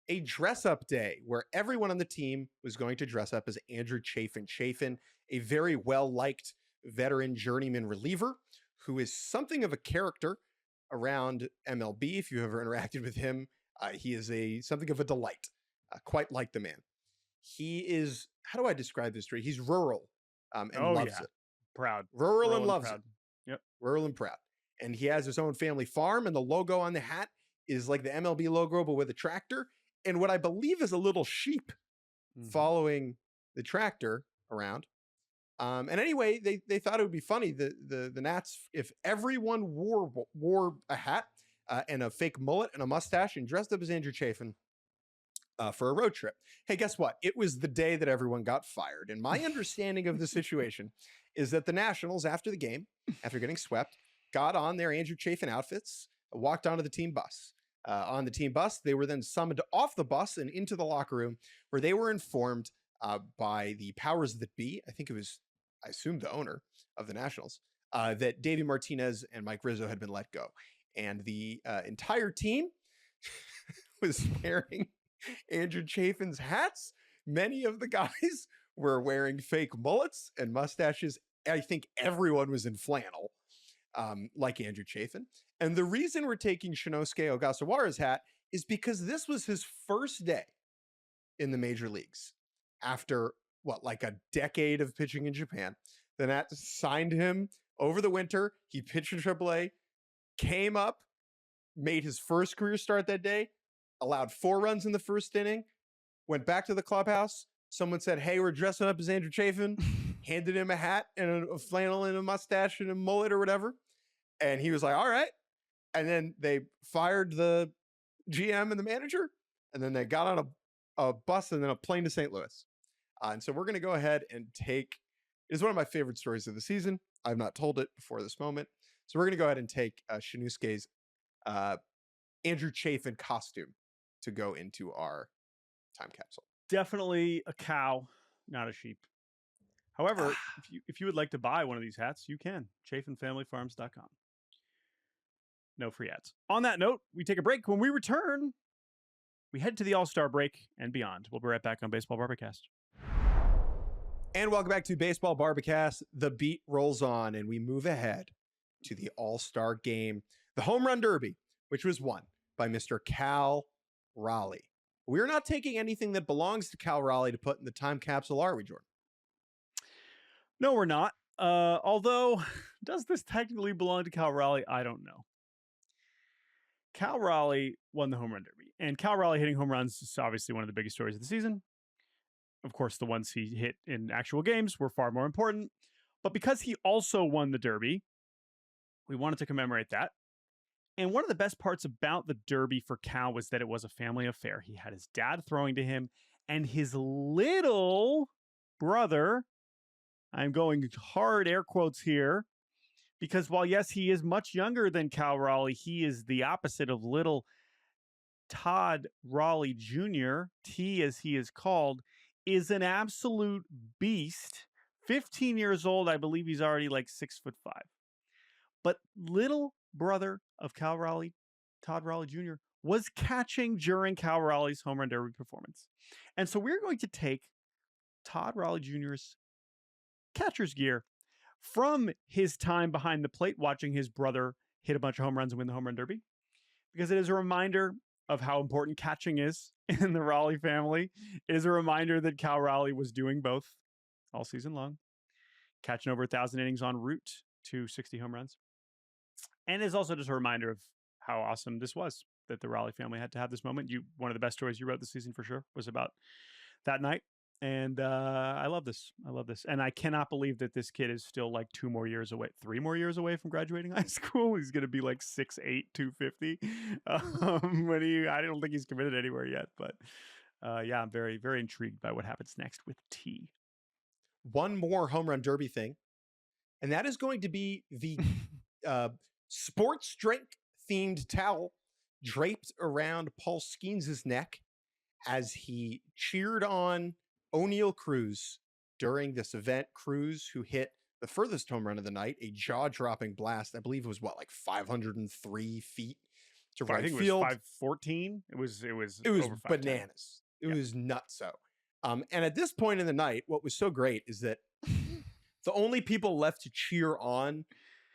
a dress-up day where everyone on the team was going to dress up as Andrew Chafin. Chafin, a very well-liked veteran journeyman reliever who is something of a character around MLB. If you've ever interacted with him, he is something of a delight. Quite like the man. He is, how do I describe this story? He's rural and loves it. Proud. Rural and loves proud. it. Yep. Rural and proud. And he has his own family farm, and the logo on the hat is like the MLB logo, but with a tractor. And what I believe is a little sheep following the tractor around. And anyway, they thought it would be funny, the Nats, if everyone wore a hat and a fake mullet and a mustache and dressed up as Andrew Chafin, for a road trip. Hey, guess what? It was the day that everyone got fired. And my understanding of the situation is that the Nationals, after the game, after getting swept, got on their Andrew Chafin outfits, walked onto the team bus. On the team bus, they were then summoned off the bus and into the locker room, where they were informed by the powers that be. I think it was, I assume, the owner of the Nationals, that Davey Martinez and Mike Rizzo had been let go. And the entire team was wearing Andrew Chafin's hats. Many of the guys were wearing fake mullets and mustaches. I think everyone was in flannel, like Andrew Chafin. And the reason we're taking Shinosuke Ogasawara's hat is because this was his first day in the major leagues after like a decade of pitching in Japan. The Nats signed him over the winter. He pitched in AAA, came up, made his first career start that day, allowed 4 runs in the first inning, went back to the clubhouse. Someone said, "Hey, we're dressing up as Andrew Chafin," handed him a hat and a flannel and a mustache and a mullet or whatever. And he was like, "All right." And then they fired the GM and the manager. And then they got on a bus and then a plane to St. Louis. And so we're going to go ahead and take, it is one of my favorite stories of the season. I've not told it before this moment. So we're going to go ahead and take Shinosuke's Andrew Chafin costume to go into our time capsule. Definitely a cow, not a sheep. However, if you would like to buy one of these hats, you can. ChafinFamilyFarms.com. No free ads. On that note, we take a break. When we return, we head to the All-Star break and beyond. We'll be right back on Baseball Barbacast. And welcome back to Baseball Barbacast. The beat rolls on, and we move ahead to the All-Star game, the Home Run Derby, which was won by Mr. Cal Raleigh. We're not taking anything that belongs to Cal Raleigh to put in the time capsule, are we, Jordan? No, we're not. Although, does this technically belong to Cal Raleigh? I don't know. Cal Raleigh won the Home Run Derby, and Cal Raleigh hitting home runs is obviously one of the biggest stories of the season. Of course, the ones he hit in actual games were far more important, but because he also won the Derby, we wanted to commemorate that. And one of the best parts about the Derby for Cal was that it was a family affair. He had his dad throwing to him, and his little brother, I'm going hard air quotes here, because while, yes, he is much younger than Cal Raleigh, he is the opposite of little Todd Raleigh Jr., T as he is called, is an absolute beast. 15 years old, I believe he's already like 6'5". But little brother of Cal Raleigh, Todd Raleigh Jr., was catching during Cal Raleigh's Home Run Derby performance. And so we're going to take Todd Raleigh Jr.'s catcher's gear from his time behind the plate watching his brother hit a bunch of home runs and win the Home Run Derby, because it is a reminder of how important catching is in the Raleigh family. It is a reminder that Cal Raleigh was doing both all season long, catching over 1,000 innings en route to 60 home runs. And it is also just a reminder of how awesome this was, that the Raleigh family had to have this moment. One of the best stories you wrote this season for sure was about that night. And I love this. I love this. And I cannot believe that this kid is still like 3 more years away from graduating high school. He's going to be like 6'8", 250. I don't think he's committed anywhere yet. But yeah, I'm very, very intrigued by what happens next with T. One more Home Run Derby thing, and that is going to be the sports drink themed towel draped around Paul Skeens' neck as he cheered on O'Neill Cruz during this event. Cruz, who hit the furthest home run of the night, a jaw-dropping blast. I believe it was 503 feet to right field. I think it was 514. It was over bananas. It was nutso. And at this point in the night, what was so great is that the only people left to cheer on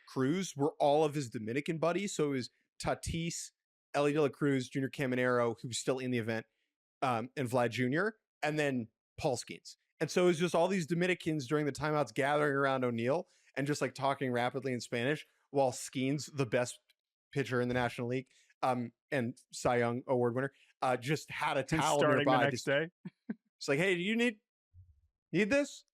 Cruz were all of his Dominican buddies. So it was Tatis, Ellie De La Cruz, Junior Caminero, who was still in the event, and Vlad Jr., and then Paul Skeens. And so it was just all these Dominicans during the timeouts gathering around O'Neill and just like talking rapidly in Spanish, while Skeens, the best pitcher in the National League, and Cy Young Award winner, just had a towel starting nearby. The next day. It's like, hey, do you need this?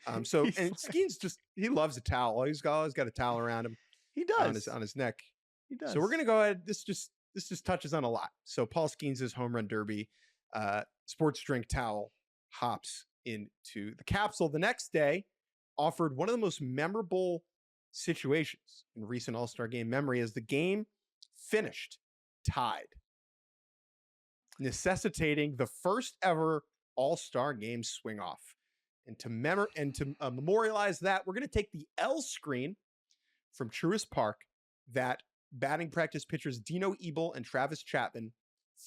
And Skeens he loves a towel. He's always got a towel around him. He does on his neck. He does. So we're gonna go ahead. This just touches on a lot. So Paul Skeens' Home Run Derby sports drink towel hops into the capsule. The next day offered one of the most memorable situations in recent All-Star Game memory as the game finished tied, necessitating the first ever All-Star Game swing off. And to memorialize that, we're going to take the L screen from Truist Park that batting practice pitchers Dino Ebel and Travis Chapman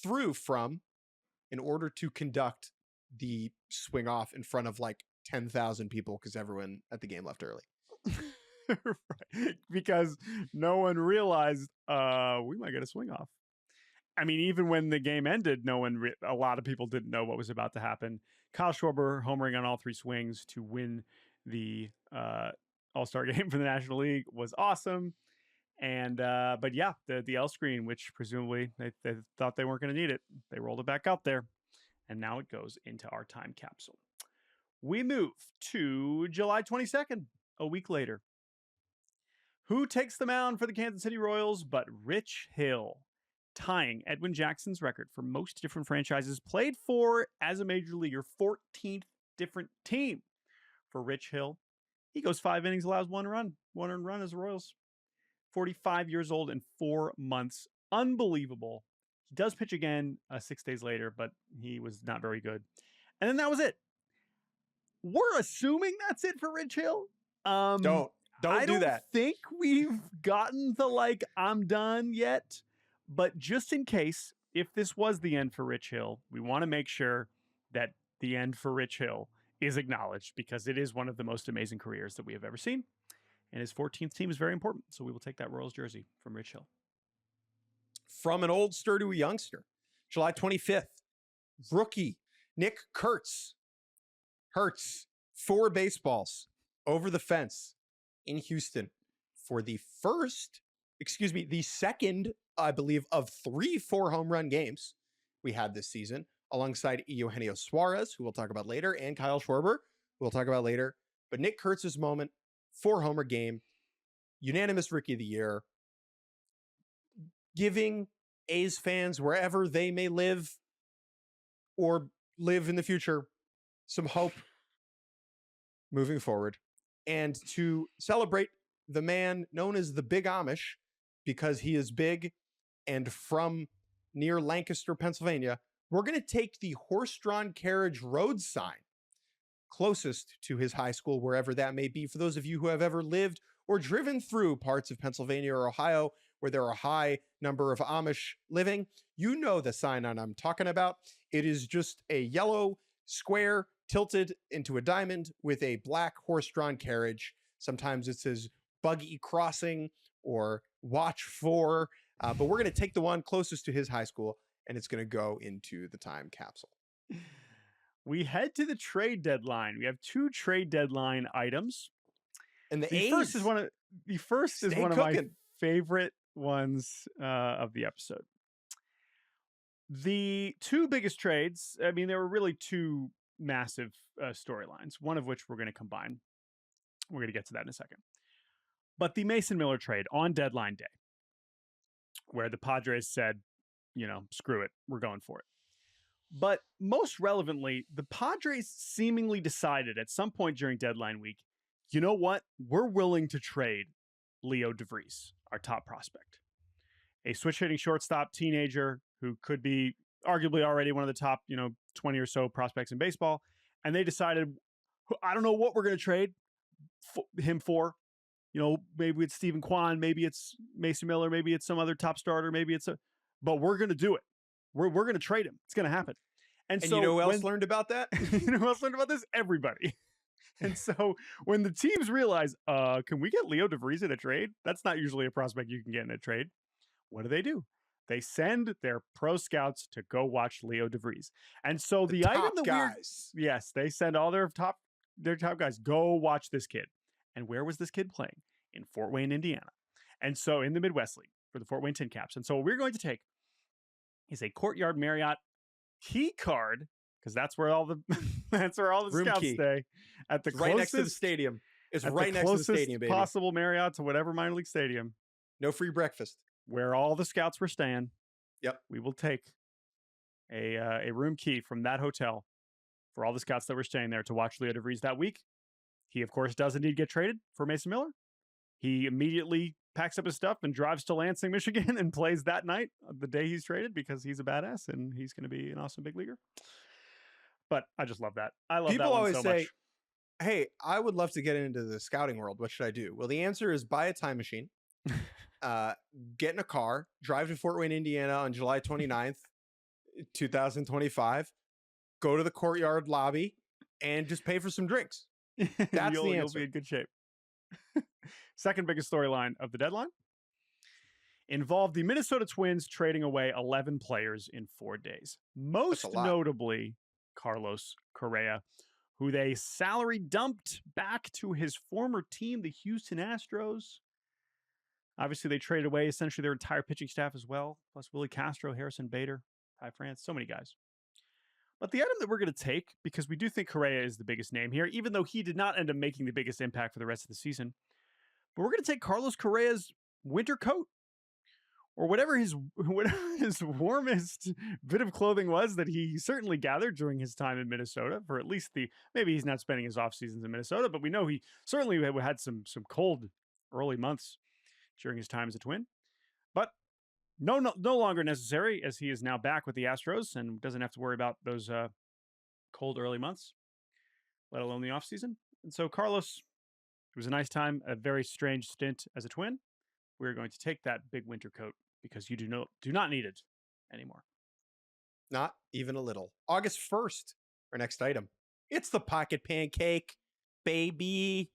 threw from in order to conduct the swing off in front of like 10,000 people because everyone at the game left early. Right. Because no one realized we might get a swing off. I mean, even when the game ended, a lot of people didn't know what was about to happen. Kyle Schwarber homering on all three swings to win the All-Star Game for the National League was awesome. And but yeah, the L screen, which presumably they thought they weren't going to need it, they rolled it back out there, and now it goes into our time capsule. We move to July 22nd, a week later. Who takes the mound for the Kansas City Royals but Rich Hill, tying Edwin Jackson's record for most different franchises played for as a major leaguer, 14th different team. For Rich Hill, he goes 5 innings, allows one earned run as the Royals. 45 years old and 4 months. Unbelievable. He does pitch again 6 days later, but he was not very good. And then that was it. We're assuming that's it for Rich Hill. Don't do that. I don't think we've gotten the I'm done yet. But just in case, if this was the end for Rich Hill, we want to make sure that the end for Rich Hill is acknowledged because it is one of the most amazing careers that we have ever seen. And his 14th team is very important. So we will take that Royals jersey from Rich Hill. From an oldster to a youngster. July 25th, rookie Nick Kurtz. 4 baseballs over the fence in Houston for the second, I believe, of 3 4-home run games we had this season, alongside Eugenio Suarez, who we'll talk about later, and Kyle Schwarber, who we'll talk about later. But Nick Kurtz's moment, 4-homer game, unanimous Rookie of the Year, giving A's fans, wherever they may live or live in the future, some hope moving forward. And to celebrate the man known as the Big Amish, because he is big and from near Lancaster, Pennsylvania, we're going to take the horse-drawn carriage road sign closest to his high school, wherever that may be. For those of you who have ever lived or driven through parts of Pennsylvania or Ohio where there are a high number of Amish living, you know the sign I'm talking about. It is just a yellow square tilted into a diamond with a black horse-drawn carriage. Sometimes it says buggy crossing or watch for, but we're going to take the one closest to his high school, and it's going to go into the time capsule. We head to the trade deadline. We have 2 trade deadline items. And the first is one of my favorite ones of the episode. The 2 biggest trades, I mean, there were really 2 massive storylines, one of which we're going to combine. We're going to get to that in a second. But the Mason Miller trade on deadline day, where the Padres said, screw it, we're going for it. But most relevantly, the Padres seemingly decided at some point during deadline week, you know what? We're willing to trade Leo DeVries, our top prospect. A switch-hitting shortstop teenager who could be arguably already one of the top, 20 or so prospects in baseball. And they decided, I don't know what we're going to trade him for. Maybe it's Stephen Kwan, maybe it's Mason Miller, maybe it's some other top starter, but we're going to do it. We're going to trade him. It's going to happen. And so you know who else learned about that? You know who else learned about this? Everybody. And so when the teams realize, can we get Leo DeVries in a trade? That's not usually a prospect you can get in a trade. What do? They send their pro scouts to go watch Leo DeVries. And so the item that guys. Yes, they send all their top guys, go watch this kid. And where was this kid playing? In Fort Wayne, Indiana. And so in the Midwest League for the Fort Wayne Tin Caps. And so what we're going to take is a Courtyard Marriott key card, because that's where all the scouts stay. At the right next to the stadium. It's right next to the stadium, baby. Possible Marriott to whatever minor league stadium. No free breakfast. Where all the scouts were staying. Yep. We will take a room key from that hotel for all the scouts that were staying there to watch Leo DeVries that week. He, of course, does indeed get traded for Mason Miller. He immediately packs up his stuff and drives to Lansing, Michigan, and plays that night, the day he's traded, because he's a badass and he's going to be an awesome big leaguer. But I just love that. I love People that one always so say, much. hey, I would love to get into the scouting world. What should I do? Well, the answer is buy a time machine, get in a car, drive to Fort Wayne, Indiana on July 29th, 2025, go to the Courtyard lobby, and just pay for some drinks. That's the answer. You'll be in good shape. Second biggest storyline of the deadline involved the Minnesota Twins trading away 11 players in 4 days. Most notably, Carlos Correa, who they salary dumped back to his former team, the Houston Astros. Obviously, they traded away essentially their entire pitching staff as well, plus Willie Castro, Harrison Bader, Ty France, so many guys. But the item that we're going to take, because we do think Correa is the biggest name here, even though he did not end up making the biggest impact for the rest of the season, but we're going to take Carlos Correa's winter coat, or whatever his warmest bit of clothing was that he certainly gathered during his time in Minnesota, for at least maybe he's not spending his off seasons in Minnesota, but we know he certainly had some cold early months during his time as a Twin. But no longer necessary, as he is now back with the Astros and doesn't have to worry about those cold early months, let alone the offseason. And so Carlos, it was a nice time, a very strange stint as a Twin. We're going to take that big winter coat because you do not need it anymore. Not even a little. August 1st, our next item. It's the pocket pancake, baby.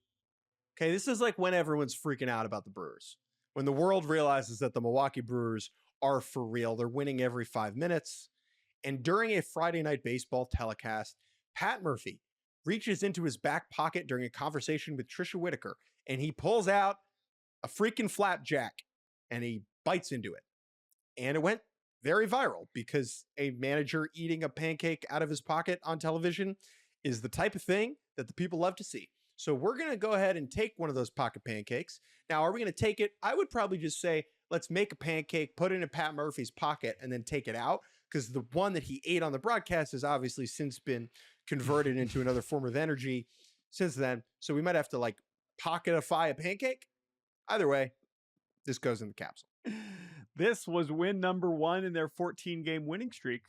Okay, this is like when everyone's freaking out about the Brewers. When the world realizes that the Milwaukee Brewers are for real. They're winning every 5 minutes. And during a Friday night baseball telecast, Pat Murphy reaches into his back pocket during a conversation with Trisha Whitaker, and he pulls out a freaking flapjack, and he bites into it. And it went very viral because a manager eating a pancake out of his pocket on television is the type of thing that the people love to see. So we're going to go ahead and take one of those pocket pancakes. Now, are we going to take it? I would probably just say, let's make a pancake, put it in Pat Murphy's pocket, and then take it out, because the one that he ate on the broadcast has obviously since been converted into another form of energy since then. So we might have to like pocketify a pancake. Either way, this goes in the capsule. This was win number 1 in their 14-game winning streak,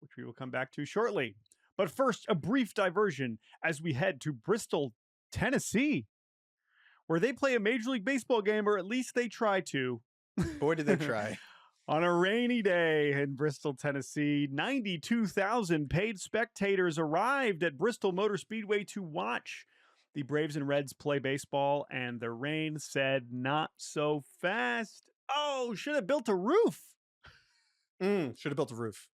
which we will come back to shortly. But first, a brief diversion as we head to Bristol, Tennessee, where they play a Major League Baseball game, or at least they try to. Boy, did they try. On a rainy day in Bristol, Tennessee, 92,000 paid spectators arrived at Bristol Motor Speedway to watch the Braves and Reds play baseball, and the rain said, not so fast. Oh, should have built a roof. Should have built a roof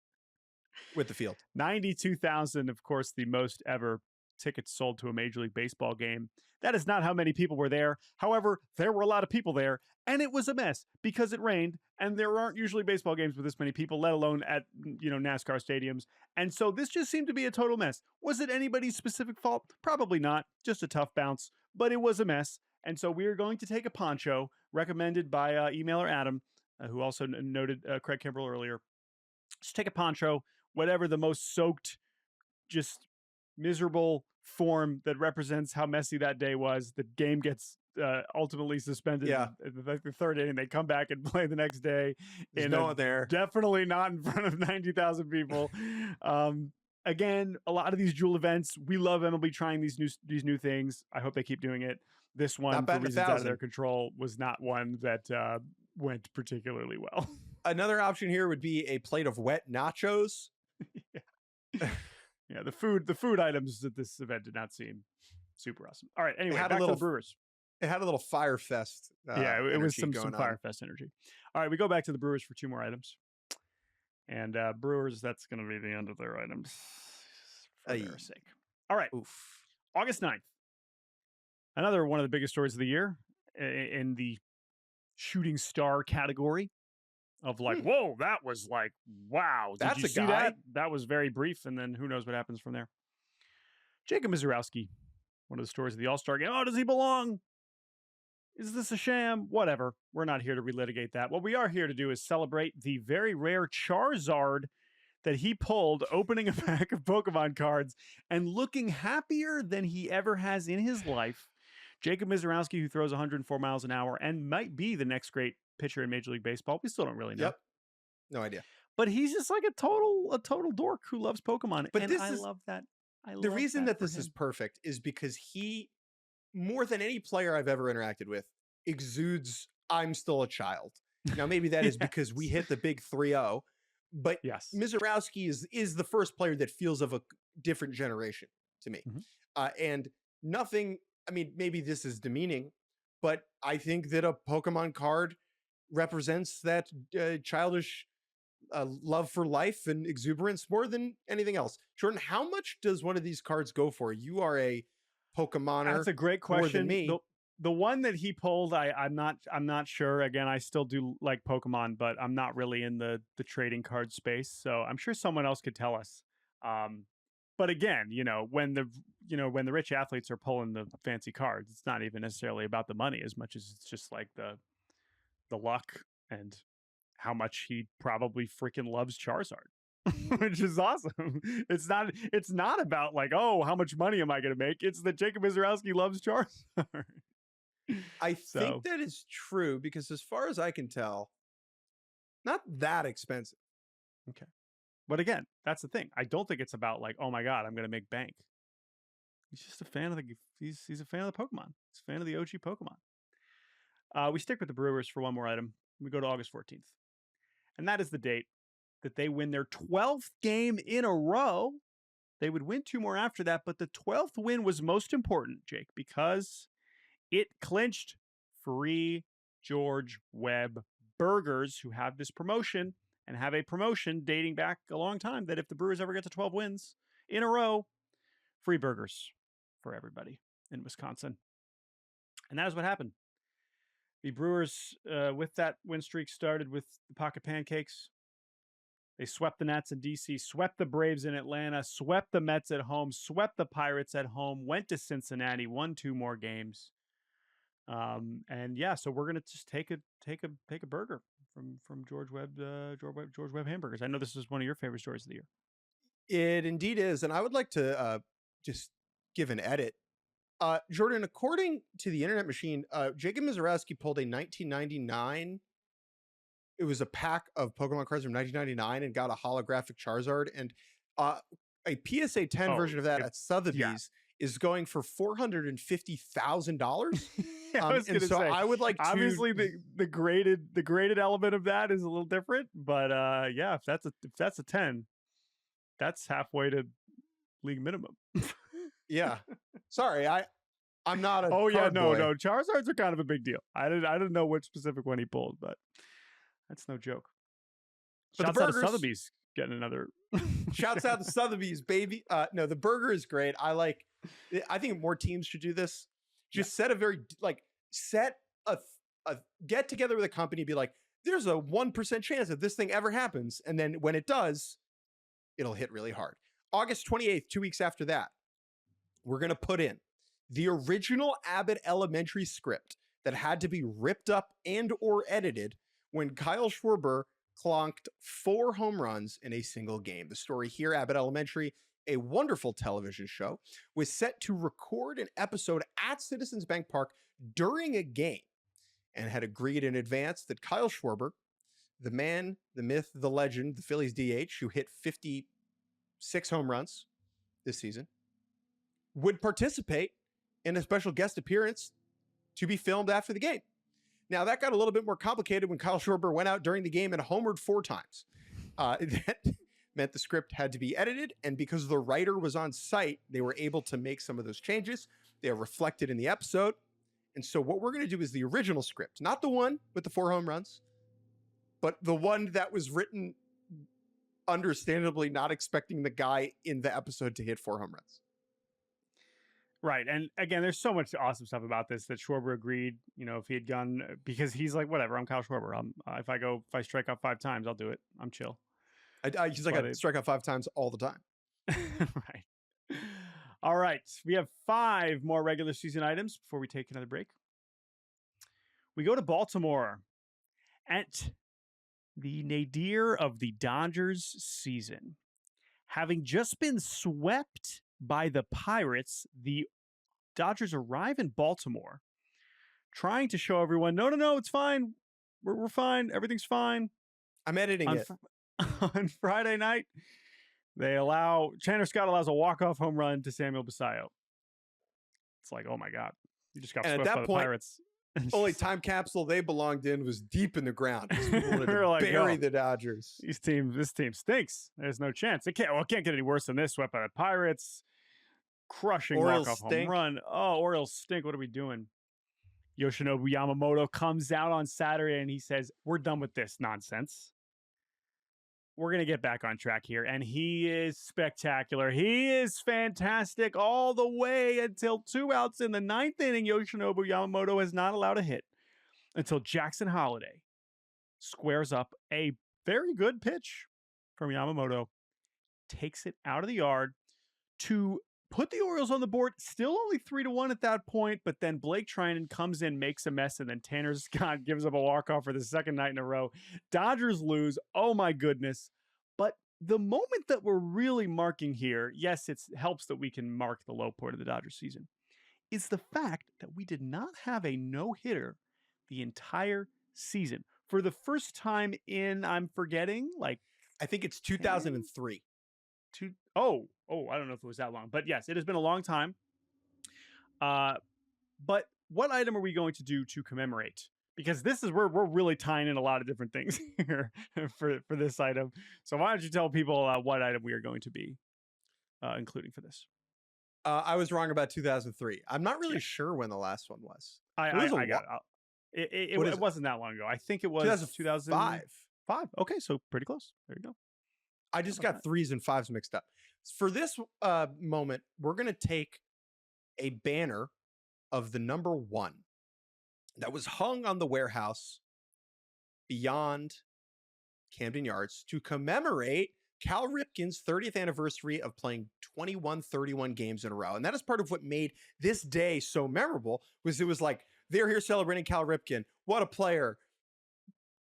with the field. 92,000, of course, the most ever tickets sold to a Major League Baseball game. That is not how many people were there. However, there were a lot of people there, and it was a mess because it rained, and there aren't usually baseball games with this many people, let alone at, NASCAR stadiums. And so this just seemed to be a total mess. Was it anybody's specific fault? Probably not. Just a tough bounce, but it was a mess. And so we are going to take a poncho recommended by emailer Adam, who also noted Craig Kimbrell earlier. Just take a poncho, whatever the most soaked, just miserable form that represents how messy that day was. The game gets ultimately suspended. Yeah. In the third inning, they come back and play the next day. There's no one there. Definitely not in front of 90,000 people. Again, a lot of these Jewel events, we love MLB trying these new things. I hope they keep doing it. This one, for reasons out of their control, was not one that went particularly well. Another option here would be a plate of wet nachos. Yeah, the food items at this event did not seem super awesome. All right, anyway, back to the Brewers. It had a little Fire Fest. It was some Fire Fest energy. All right, we go back to the Brewers for 2 more items. And Brewers, that's going to be the end of their items for their sake. All right, August 9th. Another one of the biggest stories of the year in the shooting star category of like, whoa, that was like, wow. Did you see that? That was very brief, and then who knows what happens from there. Jacob Misiorowski, one of the stories of the All-Star game. Oh, does he belong? Is this a sham? Whatever. We're not here to relitigate that. What we are here to do is celebrate the very rare Charizard that he pulled opening a pack of Pokemon cards and looking happier than he ever has in his life. Jacob Misiorowski, who throws 104 miles an hour and might be the next great pitcher in Major League Baseball. We still don't really know. Yep. No idea. But he's just like a total dork who loves Pokemon. But and I love that. The reason that this is perfect is because he, more than any player I've ever interacted with, exudes I'm still a child. Now, maybe that is because we hit the big 3-0, but yes, Misiorowski is the first player that feels of a different generation to me. And nothing, I mean, maybe this is demeaning, but I think that a Pokemon card represents that childish love for life and exuberance more than anything else. Jordan, how much does one of these cards go for? You are a Pokemoner. That's a great question. More than me. The one that he pulled, I'm not sure. Again, I still do like Pokemon, but I'm not really in the trading card space. So I'm sure someone else could tell us. But again, when the rich athletes are pulling the fancy cards, it's not even necessarily about the money as much as it's just like the luck and how much he probably freaking loves Charizard, which is awesome. It's not about like, oh, how much money am I going to make? It's that Jacob Misiorowski loves Charizard. I think that is true because as far as I can tell, not that expensive. Okay. But again, that's the thing. I don't think it's about like, oh my God, I'm going to make bank. He's just a fan of he's a fan of the Pokemon. He's a fan of the OG Pokemon. We stick with the Brewers for one more item. We go to August 14th. And that is the date that they win their 12th game in a row. They would win 2 more after that, but the 12th win was most important, Jake, because it clinched free George Webb burgers, who have this promotion and have a promotion dating back a long time that if the Brewers ever get to 12 wins in a row, free burgers for everybody in Wisconsin. And that is what happened. The Brewers, with that win streak, started with the pocket pancakes. They swept the Nats in D.C., swept the Braves in Atlanta, swept the Mets at home, swept the Pirates at home, went to Cincinnati, won 2 more games. And yeah, so we're gonna just take a burger from George Webb hamburgers. I know this is one of your favorite stories of the year. It indeed is, and I would like to just give an edit. Jordan, according to the Internet Machine, Jacob Misiorowski pulled a 1999. It was a pack of Pokemon cards from 1999 and got a holographic Charizard, and a PSA 10 version of that at Sotheby's is going for $450,000. I was going to say, I would like to, obviously the graded element of that is a little different, but yeah, if that's a 10, that's halfway to league minimum. Yeah. Sorry, I'm not a Oh yeah, card boy. no. Charizards are kind of a big deal. I didn't know which specific one he pulled, but that's no joke. But Shouts out to Sotheby's getting another. Shouts out to Sotheby's, baby. No, the burger is great. I think more teams should do this. Just set a get together with a company, be like, there's a 1% chance that this thing ever happens. And then when it does, it'll hit really hard. August 28th, 2 weeks after that, we're going to put in the original Abbott Elementary script that had to be ripped up and or edited when Kyle Schwarber clonked 4 home runs in a single game. The story here, Abbott Elementary, a wonderful television show, was set to record an episode at Citizens Bank Park during a game and had agreed in advance that Kyle Schwarber, the man, the myth, the legend, the Phillies DH, who hit 56 home runs this season, would participate in a special guest appearance to be filmed after the game. Now, that got a little bit more complicated when Kyle Schwarber went out during the game and homered 4 times. That meant the script had to be edited, and because the writer was on site, they were able to make some of those changes. They are reflected in the episode. And so what we're going to do is the original script, not the one with the 4 home runs, but the one that was written understandably not expecting the guy in the episode to hit 4 home runs. Right. And again, there's so much awesome stuff about this that Schwarber agreed, if he had gone, because he's like, whatever, I'm Kyle Schwarber. If I strike out 5 times, I'll do it. I'm chill. He's like, I strike out 5 times all the time. Right. All right. We have 5 more regular season items before we take another break. We go to Baltimore at the nadir of the Dodgers season. Having just been swept by the Pirates, the Dodgers arrive in Baltimore, trying to show everyone, no, it's fine. We're fine. Everything's fine. I'm editing it. On Friday night, Chandler Scott allows a walk-off home run to Samuel Basallo. It's like, oh my God. You just got swept by the Pirates. Only time capsule they belonged in was deep in the ground. People wanted to like, bury the Dodgers. This team stinks. There's no chance. It can't get any worse than this. Swept by the Pirates. Crushing walk-off home run. Oh, Orioles stink. What are we doing? Yoshinobu Yamamoto comes out on Saturday and he says, we're done with this nonsense. We're going to get back on track here. And he is spectacular. He is fantastic all the way until 2 outs in the 9th inning. Yoshinobu Yamamoto has not allowed a hit until Jackson Holliday squares up a very good pitch from Yamamoto, takes it out of the yard to put the Orioles on the board. Still only 3-1 at that point, but then Blake Trinan comes in, makes a mess, and then Tanner Scott gives up a walk-off for the second night in a row. Dodgers lose. Oh my goodness. But the moment that we're really marking here, yes, it helps that we can mark the low point of the Dodgers season, is the fact that we did not have a no-hitter the entire season. For the first time in, I'm forgetting, like... I think it's 2003. I don't know if it was that long, but yes, it has been a long time. But what item are we going to do to commemorate? Because this is where we're really tying in a lot of different things here for this item. So why don't you tell people what item we are going to be including for this? I was wrong about 2003. I'm not really sure when the last one was. I got it. It wasn't that long ago. I think it was 2005. Okay, so pretty close. There you go. I just got 3s and 5s mixed up. For this moment, we're going to take a banner of the number 1 that was hung on the warehouse beyond Camden Yards to commemorate Cal Ripken's 30th anniversary of playing 31 games in a row. And that is part of what made this day so memorable, was it was like, they're here celebrating Cal Ripken. What a player.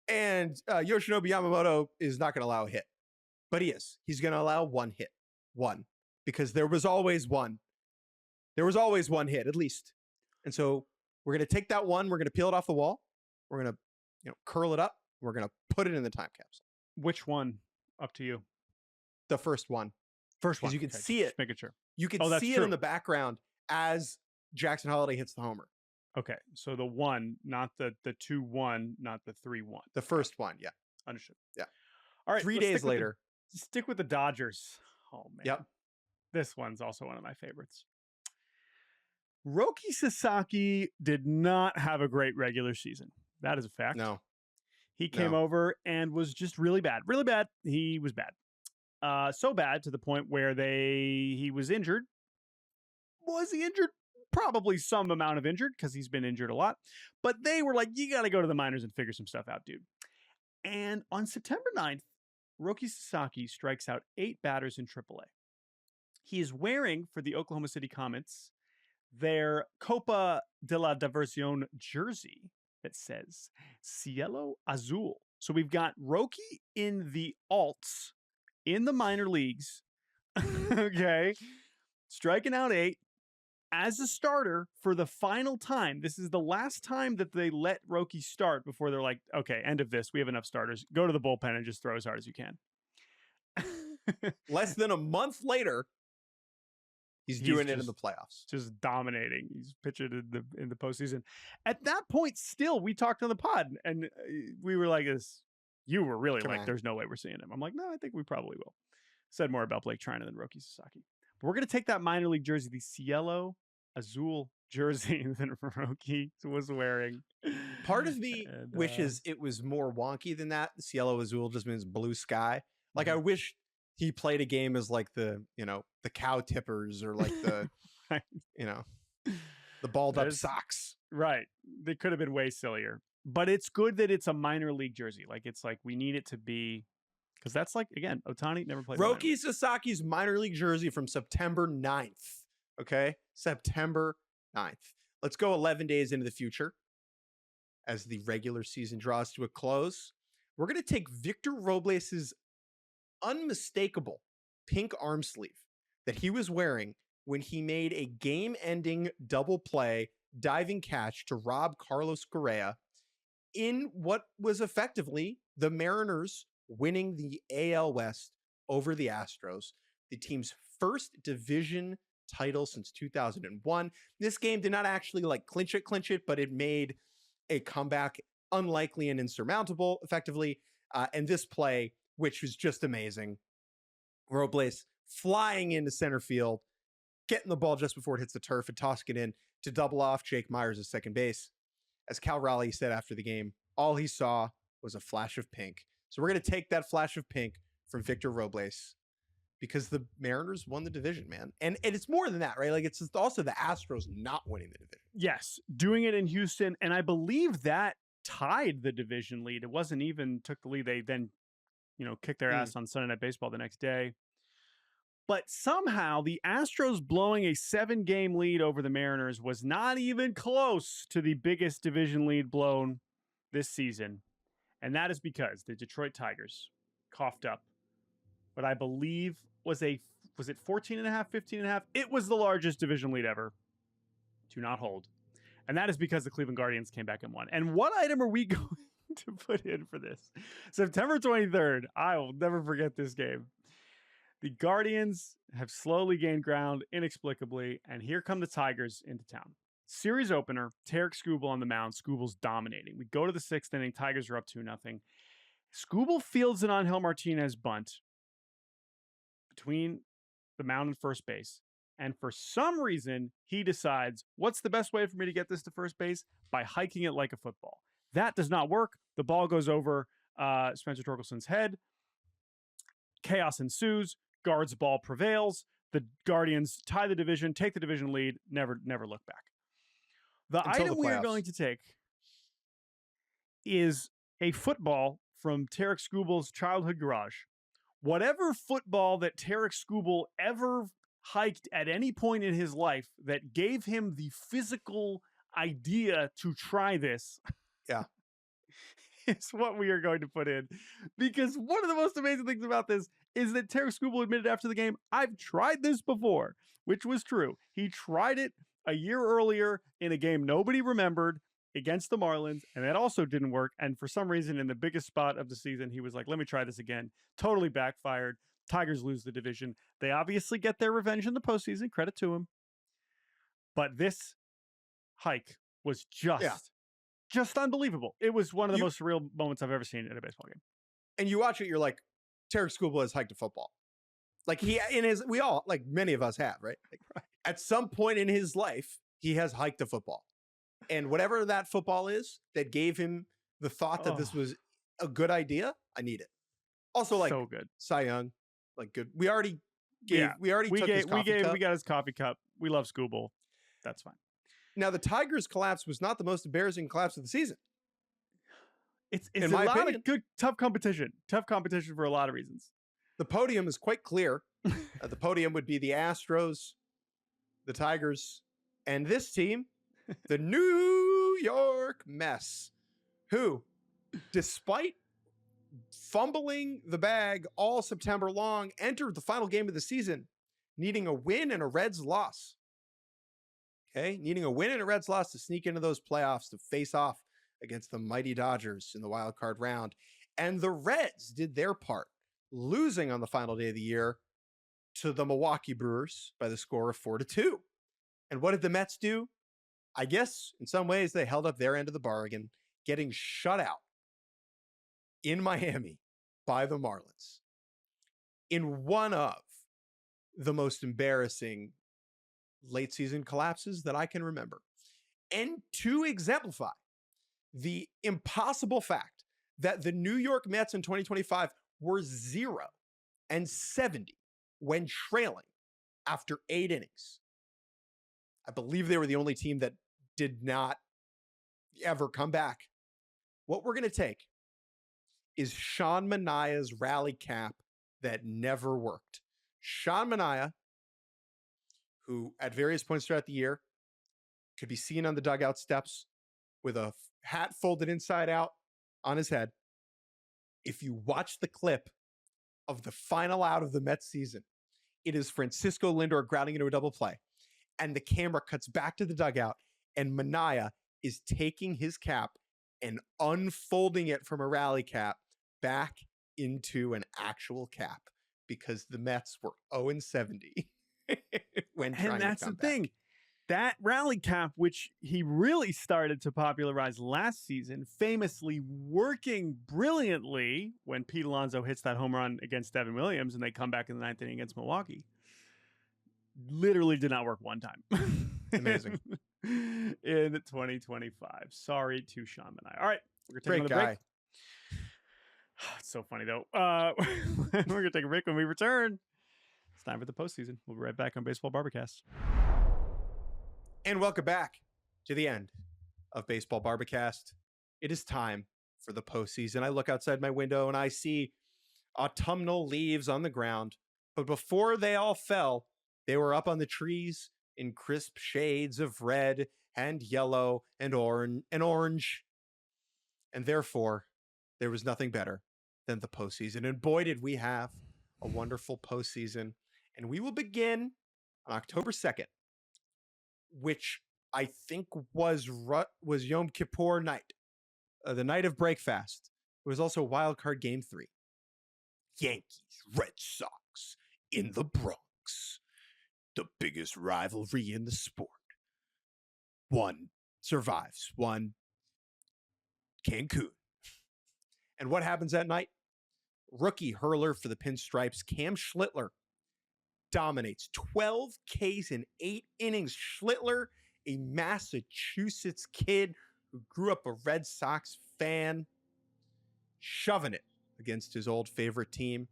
And Yoshinobu Yamamoto is not going to allow a hit. But he is. He's going to allow 1 hit. 1. Because there was always one. There was always 1 hit, at least. And so we're going to take that 1. We're going to peel it off the wall. We're going to curl it up. We're going to put it in the time capsule. Which one? Up to you. The first one. First one. You can see it. Just making sure. You can see it in the background as Jackson Holliday hits the homer. Okay. So the 1, not the 2-1, not the 3-1. The first one. Yeah. Understood. Yeah. All right. 3 days later. Stick with the Dodgers. Oh, man. Yep. This one's also one of my favorites. Roki Sasaki did not have a great regular season. That is a fact. No. He came over and was just really bad. Really bad. He was bad. So bad to the point where he was injured. Was he injured? Probably some amount of injured, because he's been injured a lot. But they were like, you got to go to the minors and figure some stuff out, dude. And on September 9th, Roki Sasaki strikes out 8 batters in AAA. He is wearing, for the Oklahoma City Comets, their Copa de la Diversión jersey that says Cielo Azul. So we've got Roki in the alts in the minor leagues, okay, striking out 8 as a starter for the final time. This is the last time that they let Roki start before they're like, okay, end of this. We have enough starters. Go to the bullpen and just throw as hard as you can. Less than a month later, he's doing it in the playoffs. Just dominating. He's pitching in the postseason. At that point, still, we talked on the pod, and we were like, you were really there's no way we're seeing him. I'm like, no, I think we probably will. Said more about Blake Trinan than Roki Sasaki. But we're going to take that minor league jersey, the Cielo Azul jersey that Roki was wearing. Part of me wishes it was more wonky than that. The Cielo Azul just means blue sky. Like, I wish he played a game as like the cow tippers, or like the, right. The balled up socks. Right. They could have been way sillier, but it's good that it's a minor league jersey. Like, it's like, we need it to be, because that's like, again, Ohtani never played. Roki Sasaki's minor league jersey from September 9th. Okay. September 9th. Let's go 11 days into the future as the regular season draws to a close. we're going to take Victor Robles's unmistakable pink arm sleeve that he was wearing when he made a game-ending double play diving catch to rob Carlos Correa in what was effectively the Mariners winning the AL West over the Astros, the team's first division title since 2001. This game did not actually clinch it, but it made a comeback unlikely and insurmountable, effectively. And this play, which was just amazing, Robles flying into center field, getting the ball just before it hits the turf and tossing it in to double off Jake Myers at second base. As Cal Raleigh said after the game, all he saw was a flash of pink. So we're going to take that flash of pink from Victor Robles because the Mariners won the division, man. And it's more than that, right? Like, it's also the Astros not winning the division. Yes, doing it in Houston. And I believe that tied the division lead. It wasn't even took the lead. They then, kicked their ass on Sunday Night Baseball the next day. But somehow the Astros blowing a 7-game lead over the Mariners was not even close to the biggest division lead blown this season. And that is because the Detroit Tigers coughed up what I believe was it 14.5, 15.5? It was the largest division lead ever to not hold. And that is because the Cleveland Guardians came back and won. And what item are we going to put in for this? September 23rd. I will never forget this game. The Guardians have slowly gained ground inexplicably, and here come the Tigers into town. Series opener, Tarek Skubal on the mound. Skubal's dominating. We go to the 6th inning. Tigers are up 2-0. Skubal fields an Angel Martinez bunt between the mound and first base. And for some reason, he decides, what's the best way for me to get this to first base? By hiking it like a football. That does not work. The ball goes over Spencer Torkelson's head. Chaos ensues. Guards ball prevails. The Guardians tie the division, take the division lead, never look back. The item we are going to take is a football from Tarek Skubal's childhood garage. Whatever football that Tarek Skubal ever hiked at any point in his life that gave him the physical idea to try this. Yeah. Is what we are going to put in. Because one of the most amazing things about this is that Tarek Skubal admitted after the game, I've tried this before, which was true. He tried it a year earlier in a game nobody remembered against the Marlins, and that also didn't work. And for some reason, in the biggest spot of the season, he was like, let me try this again. Totally backfired. Tigers lose the division. They obviously get their revenge in the postseason. Credit to him. But this hike was just unbelievable. It was one of the most surreal moments I've ever seen in a baseball game. And you watch it, you're like, Tarek Skubal has hiked a football. Like we all, like many of us have, right? Like, right? At some point in his life, he has hiked a football. And whatever that football is that gave him the thought that this was a good idea, I need it. Also, like, so good. Cy Young, like, good. We already took his coffee cup. We got his coffee cup. We love Skubal. That's fine. Now, the Tigers' collapse was not the most embarrassing collapse of the season. It's a lot of good, tough competition. Tough competition for a lot of reasons. The podium is quite clear. The podium would be the Astros, the Tigers, and this team, the New York Mets, who, despite fumbling the bag all September long, entered the final game of the season needing a win and a Reds loss. Okay, needing a win and a Reds loss to sneak into those playoffs to face off against the mighty Dodgers in the wild card round. And the Reds did their part, losing on the final day of the year to the Milwaukee Brewers by the score of 4-2. And what did the Mets do? I guess in some ways they held up their end of the bargain, getting shut out in Miami by the Marlins in one of the most embarrassing late season collapses that I can remember. And to exemplify the impossible fact that the New York Mets in 2025 were 0-70 when trailing after 8 innings. I believe they were the only team that did not ever come back. What we're going to take is Sean Manaea's rally cap that never worked. Sean Manaea, who at various points throughout the year could be seen on the dugout steps with a hat folded inside out on his head, if you watch the clip of the final out of the Mets season, it is Francisco Lindor grounding into a double play. And the camera cuts back to the dugout, and Manaea is taking his cap and unfolding it from a Raleigh cap back into an actual cap because the Mets were 0-70 when trying And that's to come the thing. That Raleigh cap, which he really started to popularize last season, famously working brilliantly when Pete Alonso hits that home run against Devin Williams and they come back in the ninth inning against Milwaukee, literally did not work one time. Amazing. In 2025. Sorry to Sean and I. All right, we're going to take Great another guy. break. It's so funny, though. We're going to take a break. When we return, it's time for the postseason. We'll be right back on Baseball Barbacast. And welcome back to the end of Baseball Barbacast. It is time for the postseason. I look outside my window and I see autumnal leaves on the ground. But before they all fell, they were up on the trees in crisp shades of red and yellow and orange. And therefore, there was nothing better than the postseason. And boy, did we have a wonderful postseason. And we will begin on October 2nd. Which I think was Yom Kippur night, the night of Breakfast. It was also Wild Card Game 3. Yankees, Red Sox in the Bronx. The biggest rivalry in the sport. One survives, one Cancun. And what happens that night? Rookie hurler for the Pinstripes, Cam Schlittler, dominates 12 Ks in 8 innings. Schlittler, a Massachusetts kid who grew up a Red Sox fan, shoving it against his old favorite team.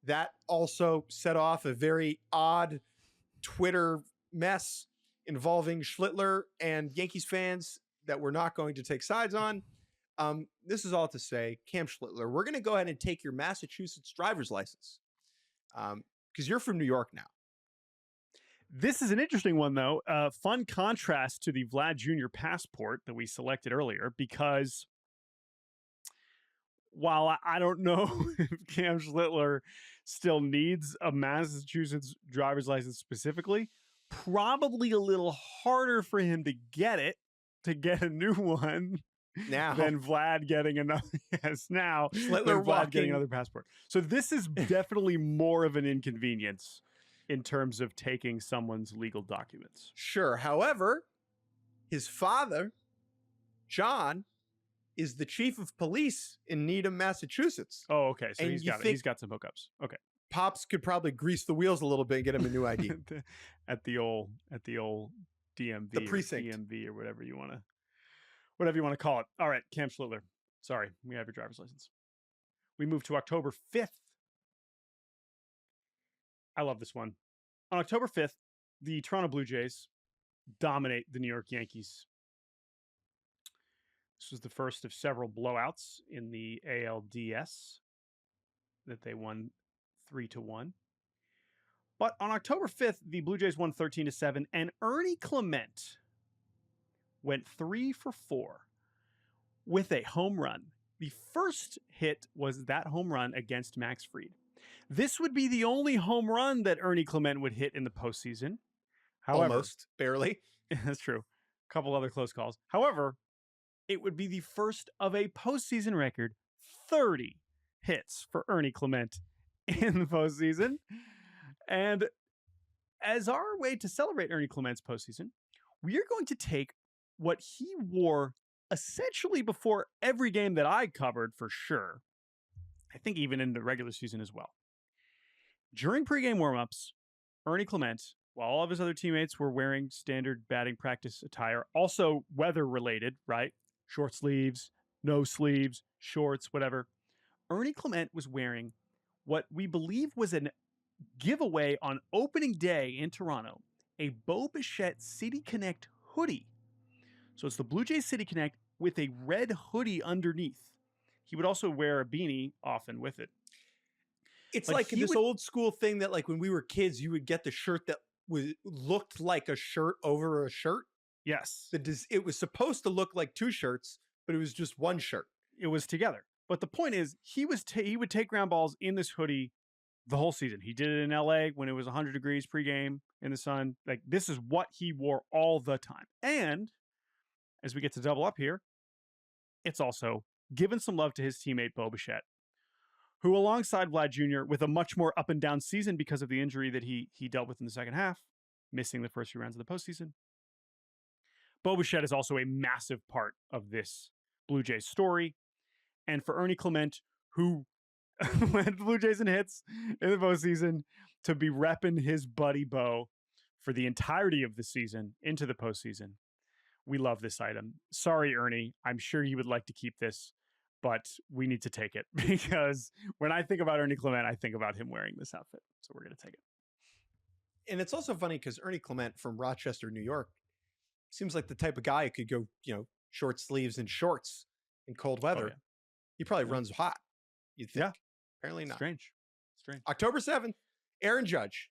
That also set off a very odd Twitter mess involving Schlittler and Yankees fans that we're not going to take sides on. This is all to say, Cam Schlittler, we're going to go ahead and take your Massachusetts driver's license. Because you're from New York now. This is an interesting one, though. Fun contrast to the Vlad Jr. passport that we selected earlier, because while I don't know if Cam Schlittler still needs a Massachusetts driver's license specifically, probably a little harder for him to get a new one. Now than Vlad getting another. Yes, now Schlittler Vlad getting another passport. So this is definitely more of an inconvenience in terms of taking someone's legal documents. Sure. However, his father, John, is the chief of police in Needham, Massachusetts. Oh, okay. So And he's got some hookups. Okay. Pops could probably grease the wheels a little bit and get him a new ID. at the old DMV, the precinct, or DMV, or whatever you want to call it. All right, Cam Schlittler. Sorry, we have your driver's license. We move to October 5th. I love this one. On October 5th, the Toronto Blue Jays dominate the New York Yankees. This was the first of several blowouts in the ALDS that they won 3-1. But on October 5th, the Blue Jays won 13-7, and Ernie Clement went 3 for 4 with a home run. The first hit was that home run against Max Fried. This would be the only home run that Ernie Clement would hit in the postseason. However, almost, barely. That's true. A couple other close calls. However, it would be the first of a postseason record 30 hits for Ernie Clement in the postseason. And as our way to celebrate Ernie Clement's postseason, we are going to take what he wore essentially before every game that I covered for sure. I think even in the regular season as well. During pregame warmups, Ernie Clement, while all of his other teammates were wearing standard batting practice attire, also weather related, right? Short sleeves, no sleeves, shorts, whatever. Ernie Clement was wearing what we believe was a giveaway on opening day in Toronto, a Bo Bichette City Connect hoodie. So it's the Blue Jays City Connect with a red hoodie underneath. He would also wear a beanie often with it. It's like this old school thing that, like, when we were kids, you would get the shirt that looked like a shirt over a shirt. Yes. It was supposed to look like two shirts, but it was just one shirt. It was together. But the point is, he would take ground balls in this hoodie the whole season. He did it in LA when it was 100 degrees pregame in the sun. Like, this is what he wore all the time. And as we get to double up here, it's also given some love to his teammate Bo Bichette, who, alongside Vlad Jr., with a much more up and down season because of the injury that he dealt with in the second half, missing the first few rounds of the postseason. Bo Bichette is also a massive part of this Blue Jays story. And for Ernie Clement, who led the Blue Jays in hits in the postseason, to be repping his buddy Bo for the entirety of the season into the postseason, we love this item. Sorry, Ernie. I'm sure you would like to keep this, but we need to take it because when I think about Ernie Clement, I think about him wearing this outfit. So we're going to take it. And it's also funny because Ernie Clement from Rochester, New York, seems like the type of guy who could go, short sleeves and shorts in cold weather. Oh, yeah. He probably runs hot, you'd think. Yeah. Apparently not. Strange. October 7th, Aaron Judge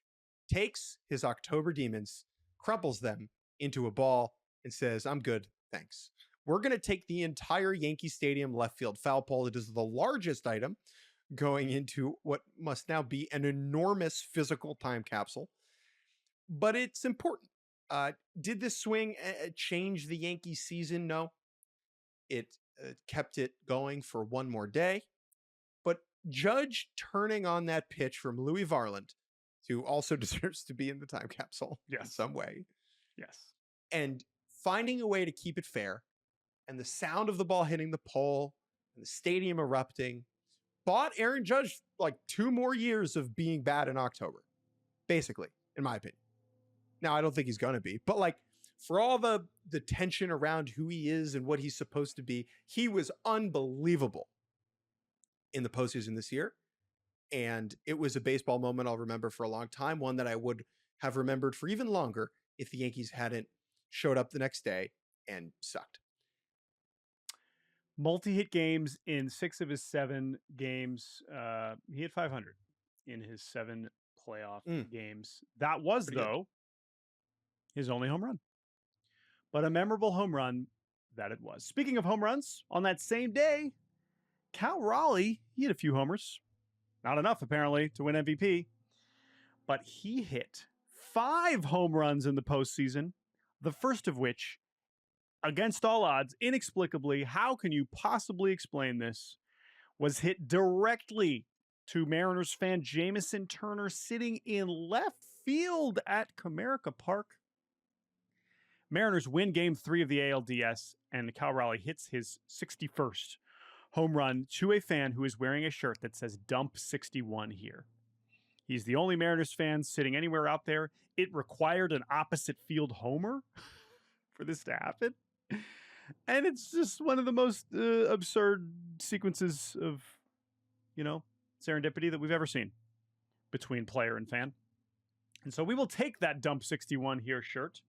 takes his October Demons, crumples them into a ball, and says, I'm good, thanks. We're going to take the entire Yankee Stadium left field foul pole. It is the largest item going into what must now be an enormous physical time capsule. But it's important. Did this swing change the Yankee season? No. It kept it going for one more day. But Judge turning on that pitch from Louis Varland, who also deserves to be in the time capsule in some way. Yes. And finding a way to keep it fair, and the sound of the ball hitting the pole and the stadium erupting bought Aaron Judge like 2 more years of being bad in October, basically, in my opinion. Now, I don't think he's going to be, but like for all the tension around who he is and what he's supposed to be, he was unbelievable in the postseason this year. And it was a baseball moment I'll remember for a long time, one that I would have remembered for even longer if the Yankees hadn't showed up the next day and sucked. Multi-hit games in 6 of his 7 games. He hit 500 in his 7 playoff games. That was, though, his only home run. But a memorable home run that it was. Speaking of home runs, on that same day, Cal Raleigh, he hit a few homers. Not enough, apparently, to win MVP. But he hit 5 home runs in the postseason, the first of which, against all odds, inexplicably, how can you possibly explain this, was hit directly to Mariners fan Jamison Turner sitting in left field at Comerica Park. Mariners win Game 3 of the ALDS, and Cal Raleigh hits his 61st home run to a fan who is wearing a shirt that says Dump 61 here. He's the only Mariners fan sitting anywhere out there. It required an opposite field homer for this to happen. And it's just one of the most absurd sequences of, serendipity that we've ever seen between player and fan. And so we will take that Dump 61 here shirt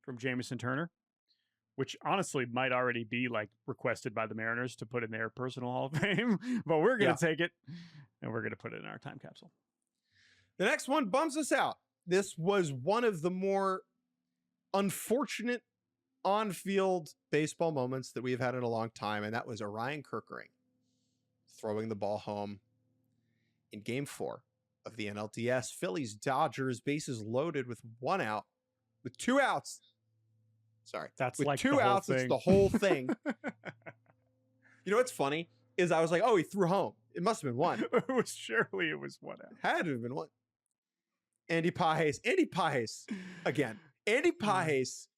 from Jamison Turner, which honestly might already be like requested by the Mariners to put in their personal Hall of Fame, but we're going to take it and we're going to put it in our time capsule. The next one bums us out. This was one of the more unfortunate on-field baseball moments that we've had in a long time, and that was Orion Kerkering throwing the ball home in Game 4 of the NLDS. Phillies Dodgers, bases loaded with 1 out, with 2 outs. Sorry, that's with like 2 outs. It's the whole thing. You know what's funny is I was like, oh, he threw home. It must have been 1. It was 1 out. Had to have been 1. Andy Pages again. Andy Pages,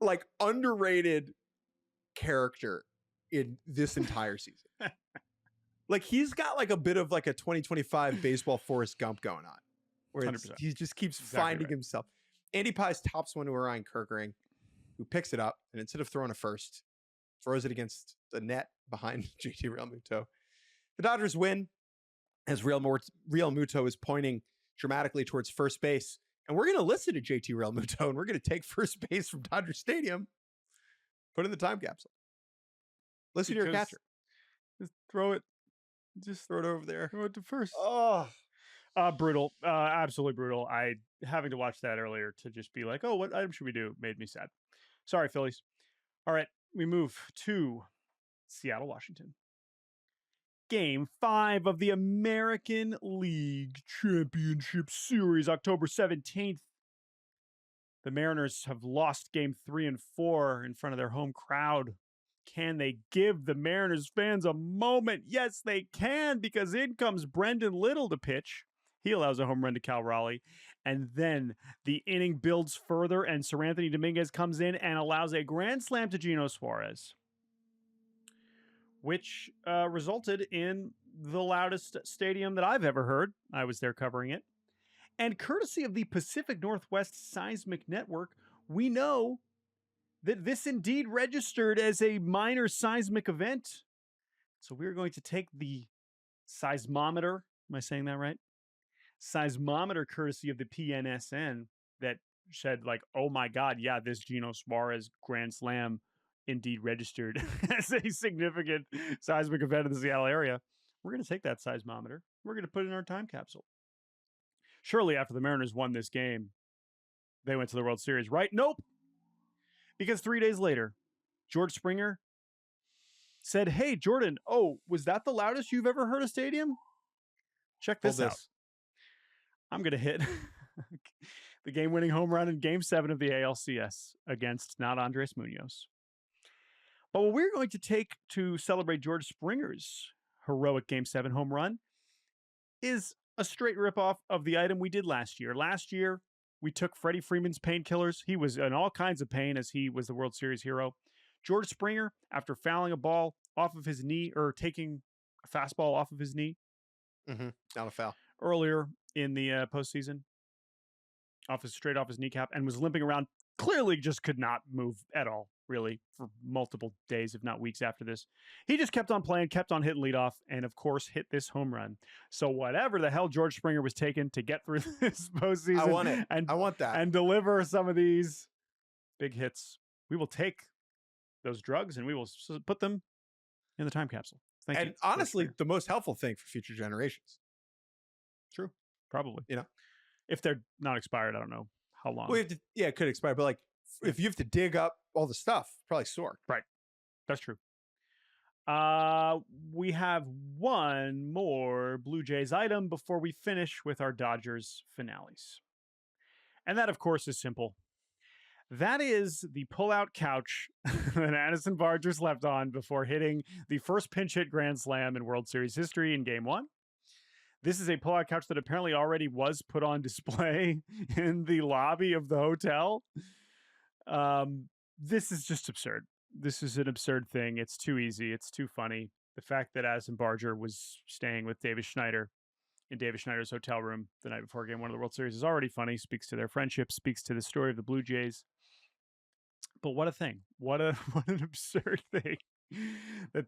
like underrated character in this entire season. Like he's got like a bit of like a 2025 baseball Forrest Gump going on, where he just keeps finding himself. Andy Pages tops one to Orion Kerkering, who picks it up, and instead of throwing a first, throws it against the net behind JT Realmuto. The Dodgers win as Realmuto is pointing dramatically towards first base. And we're going to listen to JT Realmuto, and we're going to take first base from Dodger Stadium, put in the time capsule. Listen to your catcher. Just throw it. Just throw it over there. Throw it to first. Oh. Brutal. Absolutely brutal. Having to watch that earlier to just be like, oh, what item should we do? Made me sad. Sorry, Phillies. All right. We move to Seattle, Washington. Game 5 of the American League Championship Series, October 17th. The Mariners have lost Game 3 and 4 in front of their home crowd. Can they give the Mariners fans a moment? Yes, they can, because in comes Brendan Little to pitch. He allows a home run to Cal Raleigh. And then the inning builds further, and Seranthony Dominguez comes in and allows a grand slam to Geno Suarez, which resulted in the loudest stadium that I've ever heard. I was there covering it. And courtesy of the Pacific Northwest Seismic Network, we know that this indeed registered as a minor seismic event. So we're going to take the seismometer. Am I saying that right? Seismometer courtesy of the PNSN that said, like, oh my God, yeah, this Geno Suarez grand slam indeed registered as a significant seismic event in the Seattle area. We're going to take that seismometer. We're going to put it in our time capsule. Surely after the Mariners won this game, they went to the World Series, right? Nope. Because 3 days later, George Springer said, hey, Jordan, was that the loudest you've ever heard a stadium? Check this out. I'm going to hit the game-winning home run in Game 7 of the ALCS against not Andres Munoz. But what we're going to take to celebrate George Springer's heroic Game 7 home run is a straight ripoff of the item we did last year. Last year, we took Freddie Freeman's painkillers. He was in all kinds of pain as he was the World Series hero. George Springer, after fouling a ball off of his knee, or taking a fastball off of his knee. Not a foul. Earlier in the postseason, straight off his kneecap, and was limping around. Clearly just could not move at all, really, for multiple days, if not weeks after this. He just kept on playing, kept on hitting leadoff, and of course hit this home run. So whatever the hell George Springer was taking to get through this postseason, I want it. I want that. And deliver some of these big hits, we will take those drugs and we will put them in the time capsule. Thank you. And honestly, the most helpful thing for future generations. True. Probably. If they're not expired, I don't know how long. Well, it could expire, but like if you have to dig up all the stuff, probably sore. Right. That's true. We have one more Blue Jays item before we finish with our Dodgers finales. And that, of course, is simple. That is the pull-out couch that Addison Barger slept on before hitting the first pinch hit grand slam in World Series history in Game 1. This is a pull-out couch that apparently already was put on display in the lobby of the hotel. This is just absurd. This is an absurd thing. It's too easy. It's too funny. The fact that Addison Barger was staying with Davis Schneider in Davis Schneider's hotel room the night before Game 1 of the World Series is already funny, speaks to their friendship, speaks to the story of the Blue Jays. But what a thing. What an absurd thing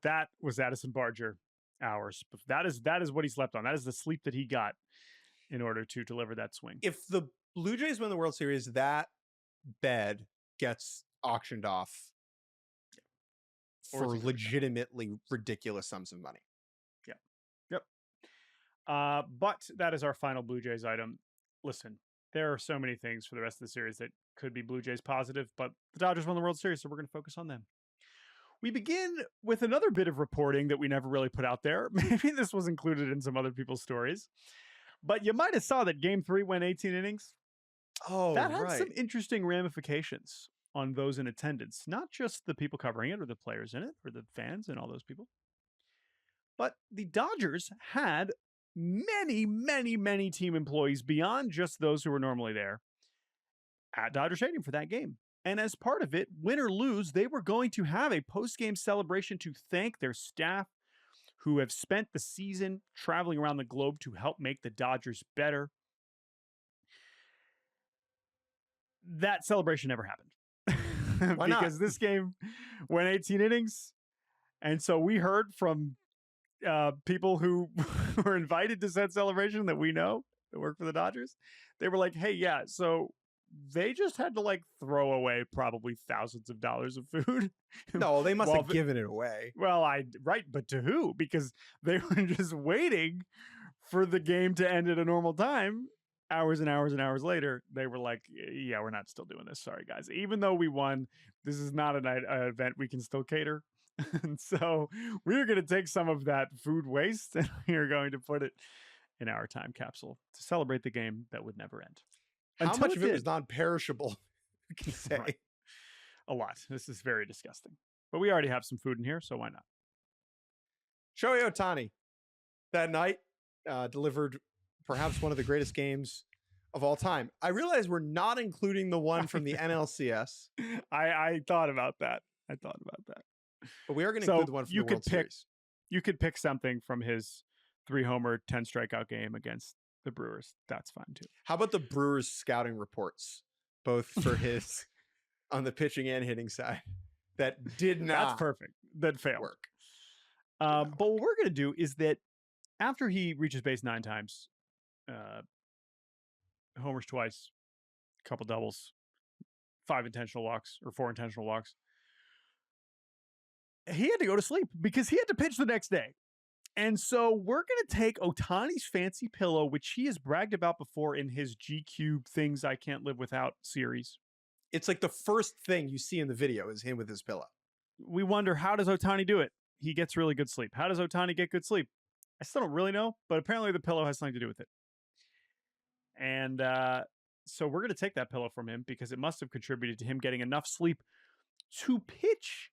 that was Addison Barger hours. But that is what he slept on. That is the sleep that he got in order to deliver that swing. If the Blue Jays win the World Series, that bed gets auctioned off for legitimately ridiculous sums of money. Yep. But that is our final Blue Jays item. Listen, there are so many things for the rest of the series that could be Blue Jays positive, but the Dodgers won the World Series, so we're going to focus on them. We begin with another bit of reporting that we never really put out there. Maybe this was included in some other people's stories, but you might have saw that Game 3 went 18 innings. That had some interesting ramifications on those in attendance, not just the people covering it or the players in it or the fans and all those people. But the Dodgers had many, many, many team employees beyond just those who were normally there at Dodger Stadium for that game. And as part of it, win or lose, they were going to have a post-game celebration to thank their staff who have spent the season traveling around the globe to help make the Dodgers better. That celebration never happened. Why because not? This game went 18 innings. And so we heard from people who were invited to said celebration that we know that work for the Dodgers. They were like, hey, yeah, so they just had to like throw away probably thousands of dollars of food. No, they must have given it away. Well, but to who? Because they were just waiting for the game to end at a normal time. Hours and hours and hours later, they were like, yeah, we're not still doing this. Sorry, guys. Even though we won, this is not an event we can still cater. And so we're going to take some of that food waste and we're going to put it in our time capsule to celebrate the game that would never end. How much of it was non-perishable? We can say right. A lot. This is very disgusting. But we already have some food in here, so why not? Shohei Ohtani that night delivered perhaps one of the greatest games of all time. I realize we're not including the one from the NLCS. I thought about that. But we are going to include the one from the World Series. You could pick something from his 3-homer, 10 strikeout game against the Brewers. That's fine too. How about the Brewers scouting reports, both for his on the pitching and hitting side, that did not. That's perfect. That failed. Work. But what we're going to do is that after he reaches base 9 times, homers twice, a couple doubles, 5 intentional walks or 4 intentional walks, he had to go to sleep because he had to pitch the next day. And so we're going to take Ohtani's fancy pillow, which he has bragged about before in his GQ Things I Can't Live Without series. It's like the first thing you see in the video is him with his pillow. We wonder, how does Ohtani do it? He gets really good sleep. How does Ohtani get good sleep? I still don't really know, but apparently the pillow has something to do with it. And so we're going to take that pillow from him because it must have contributed to him getting enough sleep to pitch.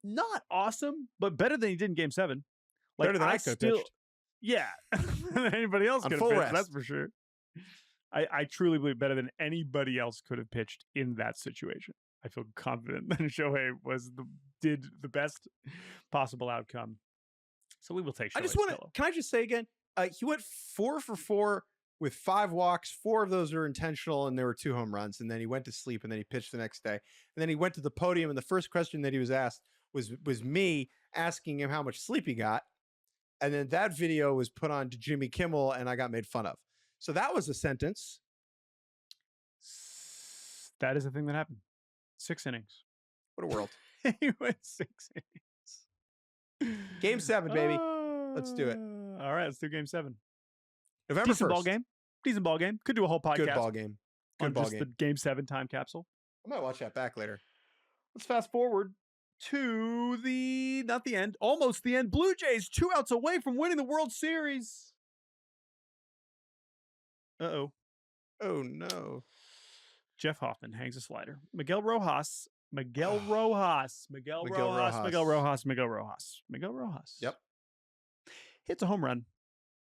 Not awesome, but better than he did in Game 7. Like, better than I could have pitched. Yeah. Than anybody else could have pitched, that's for sure. I truly believe better than anybody else could have pitched in that situation. I feel confident that Shohei did the best possible outcome. So we will take Shohei's pillow. Can I just say again, he went 4 for 4 with 5 walks. 4 of those were intentional, and there were 2 home runs. And then he went to sleep, and then he pitched the next day. And then he went to the podium, and the first question that he was asked was me asking him how much sleep he got. And then that video was put on to Jimmy Kimmel, and I got made fun of. So that was a sentence. That is a thing that happened. 6 innings. What a world. He went 6 innings. Game 7, baby. Let's do it. All right, let's do Game 7. November 1st. Decent ball game. Could do a whole podcast. Good ball game. The Game 7 time capsule. I might watch that back later. Let's fast forward to almost the end. Blue Jays 2 outs away from winning the World Series. Uh-oh. Oh, no. Jeff Hoffman hangs a slider. Miguel Rojas. Yep. Hits a home run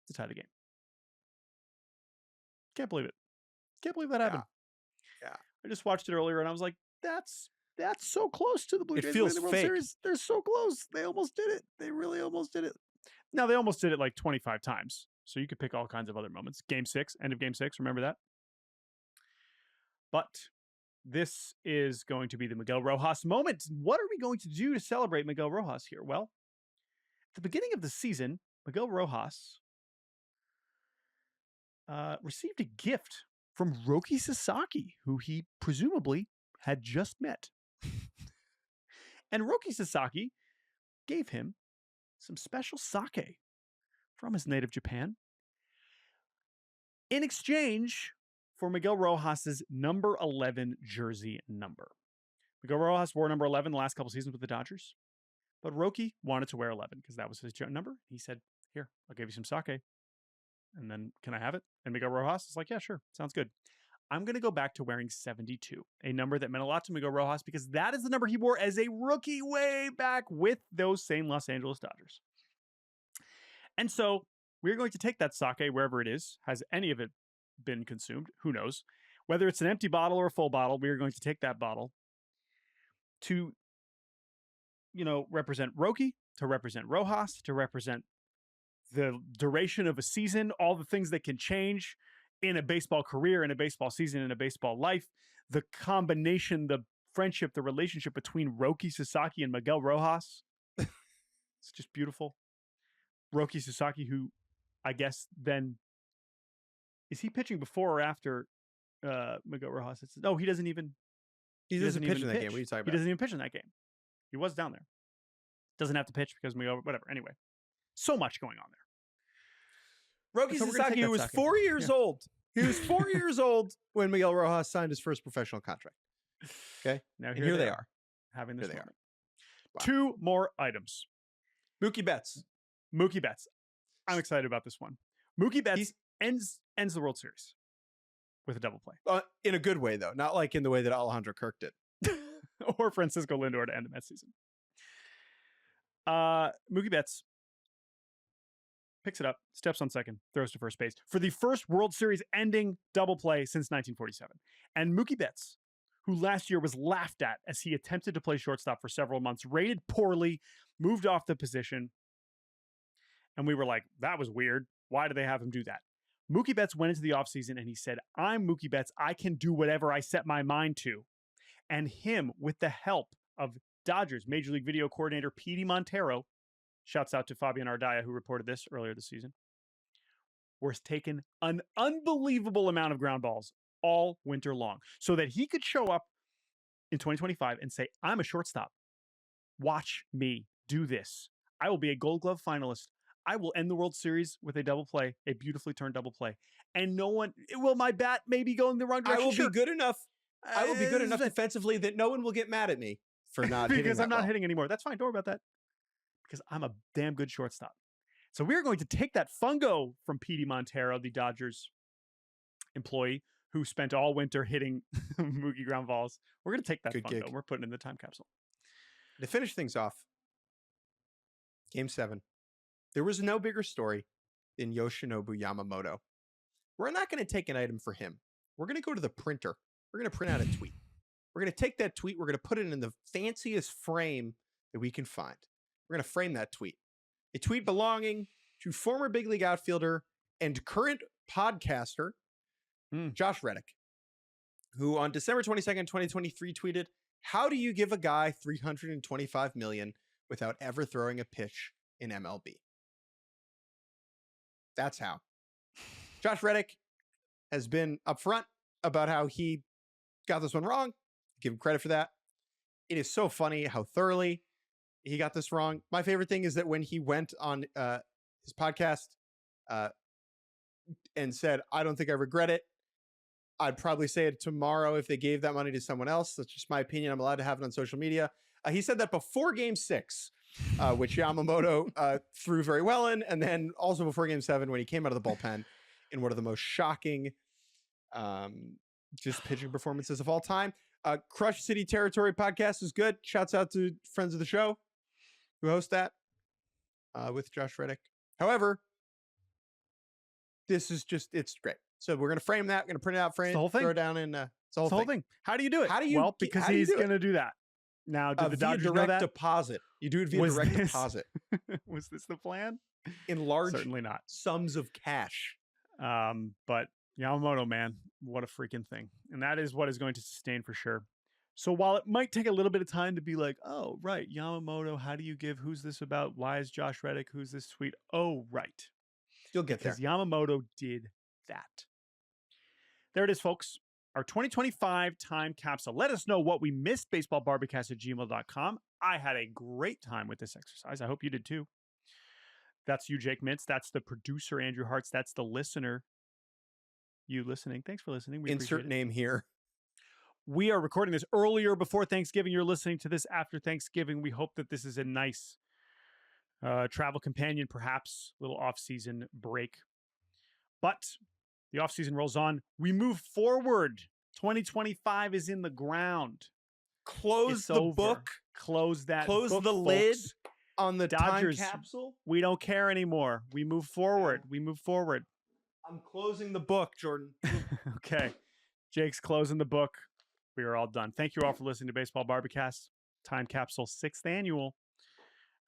to tie the game. Can't believe it. Can't believe that happened. Yeah. I just watched it earlier and I was like, that's so close to the Blue Jays. It feels winning the World fake. Series. They're so close. They almost did it. They really almost did it. Now, they almost did it like 25 times. So you could pick all kinds of other moments. Game 6, end of Game 6. Remember that? But this is going to be the Miguel Rojas moment. What are we going to do to celebrate Miguel Rojas here? Well, at the beginning of the season, Miguel Rojas received a gift from Roki Sasaki, who he presumably had just met. And Roki Sasaki gave him some special sake from his native Japan in exchange for Miguel Rojas's number 11 jersey number. Miguel Rojas wore number 11 the last couple seasons with the Dodgers, but Roki wanted to wear 11 because that was his number. He said, here, I'll give you some sake. And then, can I have it? And Miguel Rojas is like, yeah, sure. Sounds good. I'm going to go back to wearing 72, a number that meant a lot to Miguel Rojas because that is the number he wore as a rookie way back with those same Los Angeles Dodgers. And so we're going to take that sake wherever it is. Has any of it been consumed? Who knows? Whether it's an empty bottle or a full bottle, we are going to take that bottle to, represent Roki, to represent Rojas, to represent the duration of a season, all the things that can change in a baseball career, in a baseball season, in a baseball life, the combination, the friendship, the relationship between Roki Sasaki and Miguel Rojas. It's just beautiful. Roki Sasaki, who I guess then, is he pitching before or after Miguel Rojas? No, he doesn't even. He doesn't pitch in that game. What are you talking about? He doesn't even pitch in that game. He was down there. Doesn't have to pitch because Miguel, whatever. Anyway, so much going on there. Roki Sasaki, who was 4 years old. He was 4 years old when Miguel Rojas signed his first professional contract. Okay? Now here they are. Having this moment. Wow. 2 more items. Mookie Betts. Mookie Betts. I'm excited about this one. Mookie Betts ends the World Series with a double play. In a good way, though. Not like in the way that Alejandro Kirk did. Or Francisco Lindor to end the Mets season. Mookie Betts picks it up, steps on second, throws to first base for the first World Series ending double play since 1947. And Mookie Betts, who last year was laughed at as he attempted to play shortstop for several months, rated poorly, moved off the position. And we were like, that was weird. Why did they have him do that? Mookie Betts went into the offseason and he said, I'm Mookie Betts. I can do whatever I set my mind to. And him, with the help of Dodgers Major League Video Coordinator Petey Montero, shouts out to Fabian Ardaya, who reported this earlier this season, was taking an unbelievable amount of ground balls all winter long so that he could show up in 2025 and say, I'm a shortstop. Watch me do this. I will be a Gold Glove finalist. I will end the World Series with a double play, a beautifully turned double play. And no one, will my bat maybe go in the wrong direction? I will be good enough. I will be good enough defensively that no one will get mad at me for not hitting because I'm not hitting anymore. That's fine. Don't worry about that. Because I'm a damn good shortstop. So we're going to take that fungo from Petey Montero, the Dodgers employee who spent all winter hitting Mookie ground balls. We're going to take that fungo. Gig. We're putting it in the time capsule. To finish things off, Game 7. There was no bigger story than Yoshinobu Yamamoto. We're not going to take an item for him. We're going to go to the printer. We're going to print out a tweet. We're going to take that tweet. We're going to put it in the fanciest frame that we can find. We're going to frame that tweet. A tweet belonging to former big league outfielder and current podcaster, Josh Reddick, who on December 22nd, 2023 tweeted, how do you give a guy $325 million without ever throwing a pitch in MLB? That's how. Josh Reddick has been upfront about how he got this one wrong. Give him credit for that. It is so funny how thoroughly he got this wrong. My favorite thing is that when he went on his podcast and said, I don't think I regret it. I'd probably say it tomorrow if they gave that money to someone else. That's just my opinion. I'm allowed to have it on social media. He said that before Game 6, which Yamamoto threw very well in, and then also before Game 7 when he came out of the bullpen in one of the most shocking just pitching performances of all time. Crush City Territory podcast is good. Shouts out to friends of the show who host that with Josh Reddick. However, this is just, it's great. So we're going to frame that. We're going to print it out, frame it, throw it down in it's the whole thing. How do you do it? How do you, because he's going to do that. Now, did the Dodgers know that? Deposit. You do it via direct deposit. Was this the plan? In large Certainly not. Sums of cash. But Yamamoto, man, what a freaking thing. And that is what is going to sustain for sure. So while it might take a little bit of time to be like, oh, right, Yamamoto, how do you give, who's this about? Why is Josh Reddick? Who's this tweet? Oh, right. You'll get there. Because Yamamoto did that. There it is, folks. Our 2025 time capsule. Let us know what we missed, baseballbarbacast@gmail.com. I had a great time with this exercise. I hope you did too. That's you, Jake Mintz. That's the producer, Andrew Hartz. That's the listener, you listening. Thanks for listening. We insert name here. We are recording this earlier before Thanksgiving. You're listening to this after Thanksgiving. We hope that this is a nice travel companion, perhaps a little off-season break. But the offseason rolls on. We move forward. 2025 is in the ground. Close the book. Close that Close book, the folks. lid on the Dodgers time capsule. We don't care anymore. We move forward. We move forward. I'm closing the book, Jordan. Okay. Jake's closing the book. We are all done. Thank you all for listening to Baseball Barbacast, Time Capsule 6th Annual.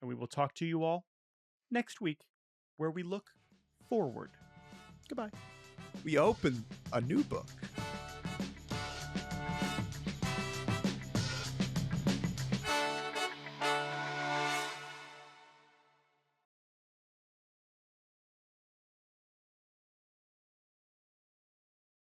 And we will talk to you all next week where we look forward. Goodbye. We open a new book.